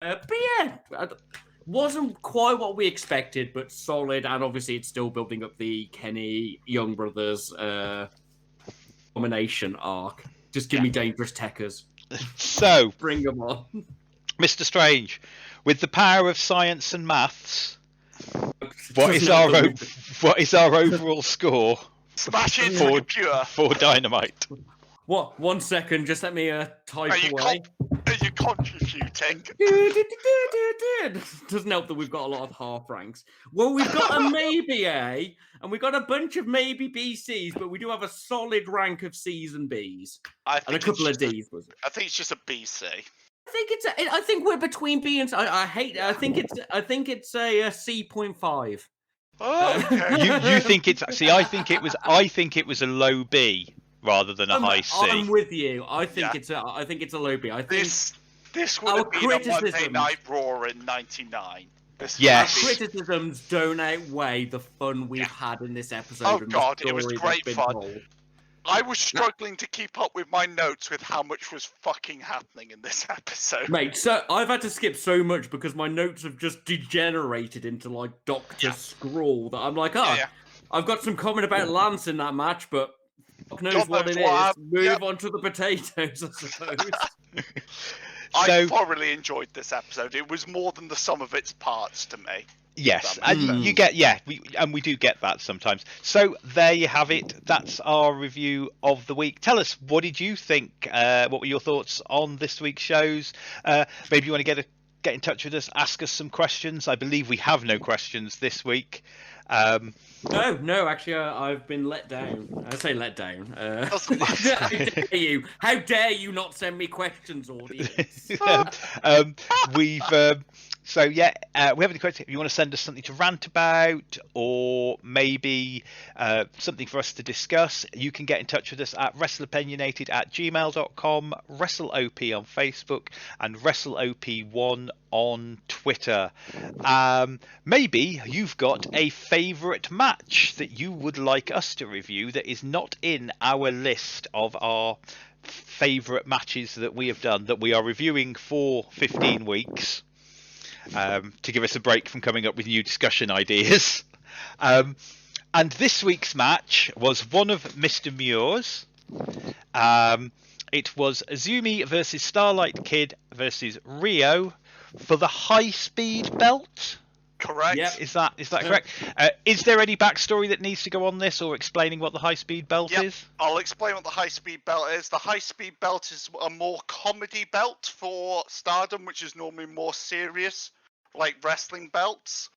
But yeah, wasn't quite what we expected, but solid. And obviously, it's still building up the Kenny Young Brothers domination arc. Just give me Dangerous Tekkers. So bring them on. Mr. Strange, with the power of science and maths, what is our overall score? Smash it for computer for Dynamite. What? 1 second, just let me type away. Are you contributing? Doesn't help that we've got a lot of half ranks. Well, we've got a maybe A, and we've got a bunch of maybe B, C's, but we do have a solid rank of C's and B's, and a couple of D's. I think it's just a B, C. I think we're between B and C. I think it's a C.5. Oh, okay. you think it's? See, I think it was a low B rather than a high C. I'm with you. I think it's a low B. I think this would have been a Monday Night Raw in '99. Yes. Our criticisms don't outweigh the fun we've had in this episode. Oh God, it was great fun. I was struggling to keep up with my notes with how much was fucking happening in this episode. Mate, so I've had to skip so much because my notes have just degenerated into like Dr. Scrawl that I'm like, I've got some comment about Lance in that match, but fuck knows God what knows it what is. Move on to the potatoes, I suppose. I thoroughly enjoyed this episode. It was more than the sum of its parts to me. Yes, and you get we do get that sometimes. So there you have it. That's our review of the week. Tell us, what did you think? What were your thoughts on this week's shows? Maybe you want to get in touch with us, ask us some questions. I believe we have no questions this week. No, actually, I've been let down. I say let down. Doesn't matter. How dare you? How dare you not send me questions, audience? So yeah, we have any questions. If you want to send us something to rant about, or maybe something for us to discuss, you can get in touch with us at wrestleopinionated@gmail.com, WrestleOP on Facebook, and WrestleOP1 on Twitter. Maybe you've got a favourite match that you would like us to review that is not in our list of our favourite matches that we have done, that we are reviewing for 15 weeks. To give us a break from coming up with new discussion ideas. And this week's match was one of Mr. Muir's. It was Azumi versus Starlight Kid versus Rio for the high speed belt. Correct. Yep. Is that correct? Is there any backstory that needs to go on this, or explaining what the high speed belt is? I'll explain what the high speed belt is. The high speed belt is a more comedy belt for Stardom, which is normally more serious, like wrestling belts.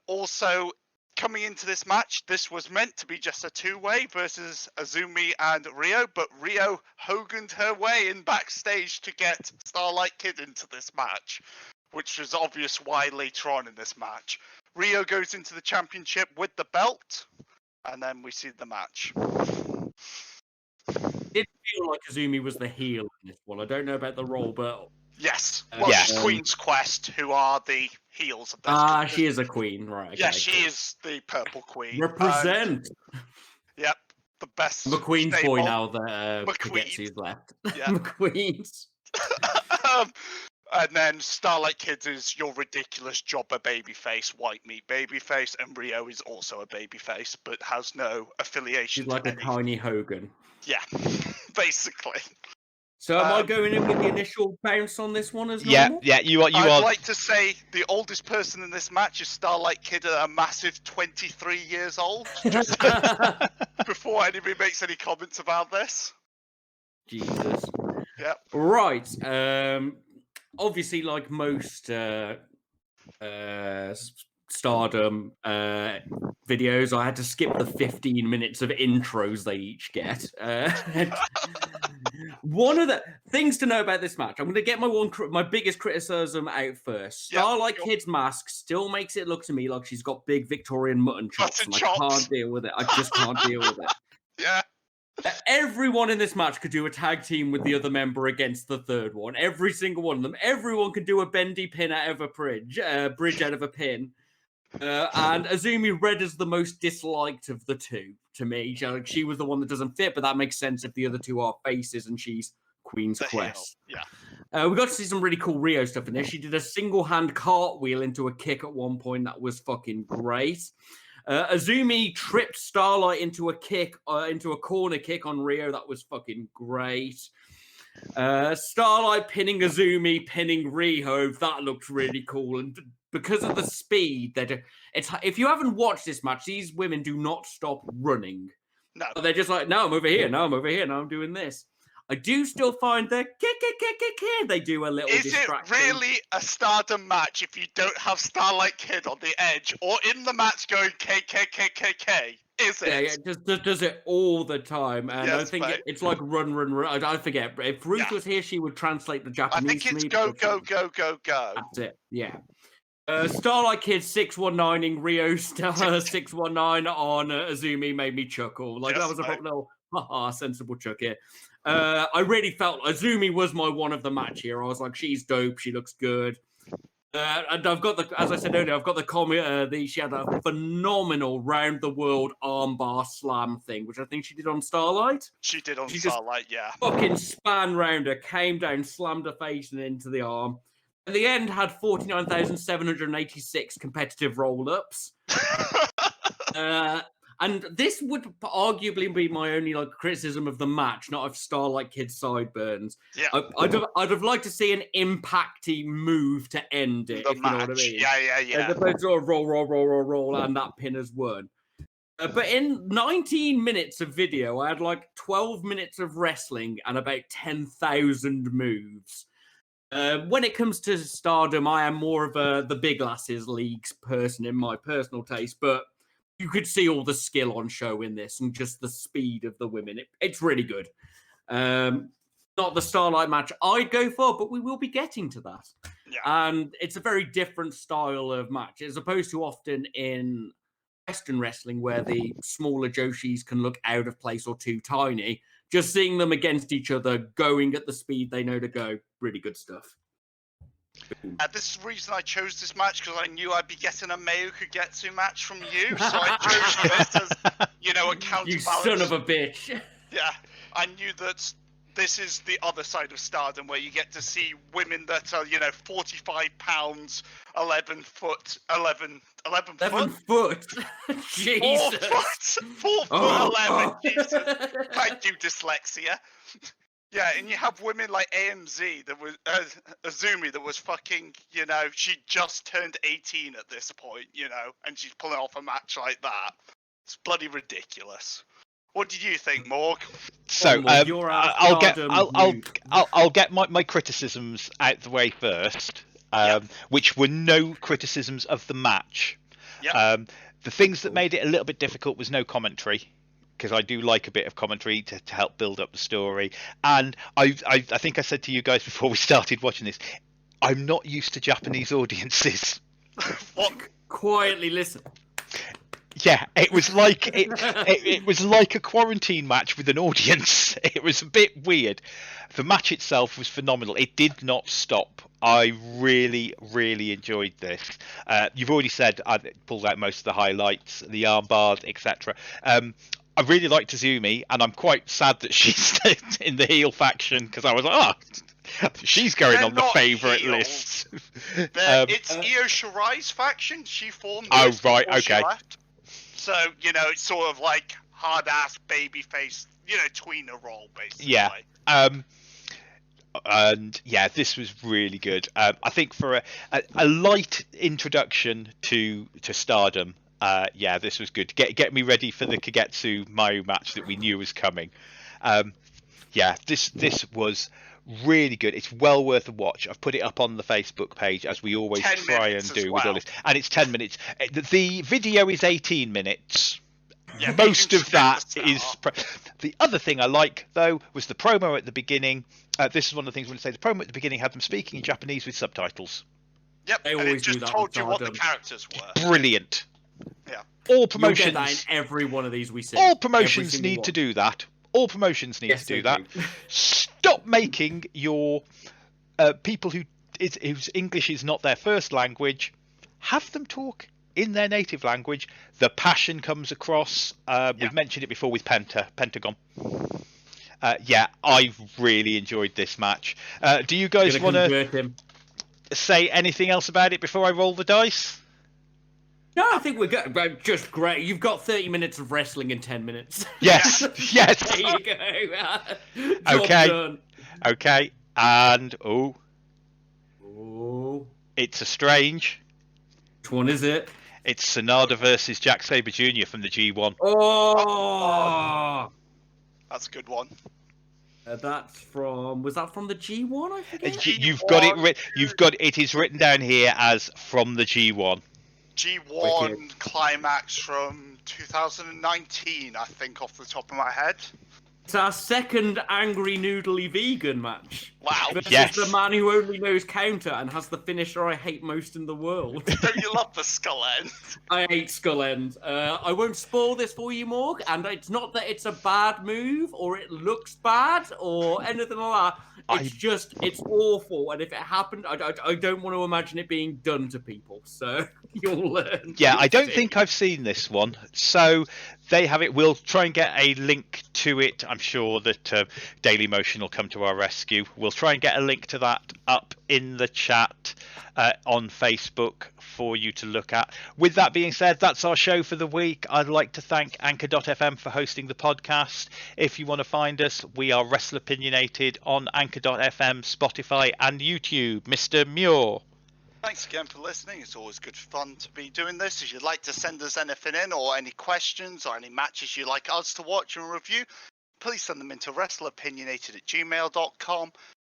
Also, coming into this match, this was meant to be just a two-way versus Azumi and Rio, but Rio Hogan'd her way in backstage to get Starlight Kid into this match, which was obvious why later on in this match. Rio goes into the championship with the belt, and then we see the match. It did feel like Azumi was the heel in this one. I don't know about the role, but Yes. Well, she's Queen's Quest, who are the heels of this. she is a queen, right? Okay, yeah, she is the Purple Queen. Represent. Yep, the best. McQueen's stable. boy now that McQueen. Kagetsu's left. Yeah. McQueen's. And then Starlight Kid is your ridiculous jobber babyface, white meat babyface, and Rio is also a babyface, but has no affiliation. She's like a tiny Hogan. Yeah, basically. So am I going in with the initial bounce on this one as normal? Yeah, you are. I'd like to say the oldest person in this match is Starlight Kid at a massive 23 years old. Just before anybody makes any comments about this. Jesus. Yep. Right. Obviously, like most Stardom videos, I had to skip the 15 minutes of intros they each get. One of the things to know about this match, I'm going to get my biggest criticism out first. Starlight Kid's mask still makes it look to me like she's got big Victorian mutton chops, and I can't deal with it. I just can't deal with it. Yeah. Everyone in this match could do a tag team with the other member against the third one. Every single one of them. Everyone could do a bendy pin out of a bridge out of a pin. And Azumi Red is the most disliked of the two to me. She was the one that doesn't fit, but that makes sense if the other two are faces and she's Queen's Quest. Yeah. We got to see some really cool Rio stuff in there. She did a single-hand cartwheel into a kick at one point. That was fucking great. Azumi tripped Starlight into a corner kick on Rio. That was fucking great. Starlight pinning Azumi, pinning Rio. That looked really cool. And because of the speed, if you haven't watched this match, these women do not stop running. No. They're just like, no, I'm over here. No, I'm over here. No, I'm doing this. I do still find the kick. They do a little distraction. Is it really a Stardom match if you don't have Starlight Kid on the edge or in the match going KKKKK? Is it? Yeah, it just does it all the time. And yes, I think it's like run. I forget. If Ruth was here, she would translate the Japanese. I think it's go. That's it. Yeah. Starlight Kid 619ing Rio Star 619 on Azumi made me chuckle. Like that was a proper little sensible chuck here. I really felt Azumi was my one of the match here. I was like, she's dope. She looks good. And I've got as I said earlier, I've got the comment. She had a phenomenal round the world armbar slam thing, which I think she did on Starlight. She did on She Starlight, yeah. Fucking span round her, came down, slammed her face and into the arm. At the end, had 49,786 competitive roll-ups. And this would arguably be my only criticism of the match, not of Starlight Kid's sideburns. Yeah. I'd have liked to see an impacty move to end it, The if match. you know what I mean. Yeah. As opposed to a roll, and that pin has won. But in 19 minutes of video, I had 12 minutes of wrestling and about 10,000 moves. When it comes to Stardom, I am more of the Big Lasses Leagues person in my personal taste, but you could see all the skill on show in this and just the speed of the women. It's really good. Not the Starlight match I'd go for, but we will be getting to that. Yeah. And it's a very different style of match, as opposed to often in Western wrestling where the smaller Joshis can look out of place or too tiny. Just seeing them against each other, going at the speed they know to go, really good stuff. This is the reason I chose this match, because I knew I'd be getting a Mayo Kagetsu match from you, so I chose this as, a counterbalance. You son of a bitch. Yeah, I knew that this is the other side of Stardom, where you get to see women that are, 45 pounds, 11 foot. Jesus. 4 foot 11. Jesus. Thank you, dyslexia. Yeah, and you have women like AMZ that was Azumi that was fucking, she just turned 18 at this point, and she's pulling off a match like that. It's bloody ridiculous. What did you think, Morg? So I'll get my criticisms out the way first, which were no criticisms of the match. Yep. The things that made it a little bit difficult was no commentary, because I do like a bit of commentary to help build up the story. And I think I said to you guys before we started watching this, I'm not used to Japanese audiences. What? Quietly listen. Yeah, it was like it was like a quarantine match with an audience. It was a bit weird. The match itself was phenomenal. It did not stop. I really, really enjoyed this. You've already said I pulled out most of the highlights, the armbars, etc. I really liked Azumi, and I'm quite sad that she's in the heel faction, because I was like, she's going They're on the favourite list. It's Io Shirai's faction. She formed Oh, this right, before she okay. left. So, it's sort of like hard-ass babyface, tweener role, basically. Yeah. And yeah, this was really good. I think for a light introduction to Stardom, this was good. Get me ready for the Kagetsu Mayu match that we knew was coming. This was really good. It's well worth a watch. I've put it up on the Facebook page, as we always try and do with all this. And it's 10 minutes. The video is 18 minutes. Yeah, most of that is... The other thing I like, though, was the promo at the beginning. This is one of the things I want to say. The promo at the beginning had them speaking in Japanese with subtitles. Yep, They and always it do just that told with you what the Stardom. characters were. Brilliant. Yeah. All You'll promotions... get that in every one of these we see. All promotions need to do that. All promotions need to do that. Stop making your people whose English is not their first language, have them talk in their native language. The passion comes across. We've mentioned it before with Pentagon. I really enjoyed this match. Do you guys want to say anything else about it before I roll the dice? No, I think we're good. Just great. You've got 30 minutes of wrestling in 10 minutes. Yes, yes. There you go. Okay. Done. Okay. And Oh. it's a strange. Which one is it? It's Sonada versus Jack Sabre Jr. from the G1. Oh. That's a good one. That's from. Was that from the G1? I forget. You've got it. It is written down here as from the G1. G1 climax from 2019, I think, off the top of my head. It's our second angry noodly vegan match. Wow. Versus Yes. the man who only knows counter and has the finisher I hate most in the world. Don't you love the skull end? I hate Skull End. I won't spoil this for you, Morg, and it's not that it's a bad move or it looks bad or anything like that. It's awful, and if it happened, I don't want to imagine it being done to people. So you'll learn. Yeah, I don't think I've seen this one. So they have it. We'll try and get a link to it. I'm sure that Daily Motion will come to our rescue. We'll try and get a link to that up in the chat on Facebook for you to look at. With that being said, that's our show for the week. I'd like to thank Anchor.fm for hosting the podcast. If you want to find us, we are Wrestleopinionated on Anchor.fm, Spotify and YouTube. Mr. Muir. Thanks again for listening. It's always good fun to be doing this. If you'd like to send us anything in or any questions or any matches you'd like us to watch and review, please send them into wrestleopinionated@gmail.com,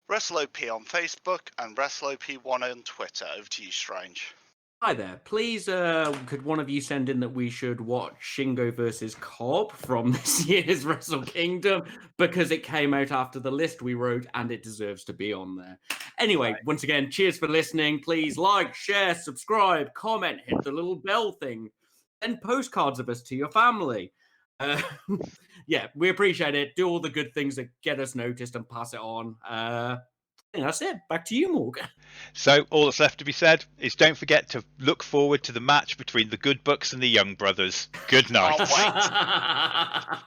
WrestleOP on Facebook, and WrestleOP1 on Twitter. Over to you, Strange. Hi there. Please, could one of you send in that we should watch Shingo versus Cobb from this year's Wrestle Kingdom, because it came out after the list we wrote and it deserves to be on there. Anyway, once again, cheers for listening. Please like, share, subscribe, comment, hit the little bell thing, send postcards of us to your family. Yeah, we appreciate it. Do all the good things that get us noticed and pass it on. I think that's it. Back to you, Morgan. So all that's left to be said is don't forget to look forward to the match between the Good Bucks and the Young Brothers. Good night. Can't wait.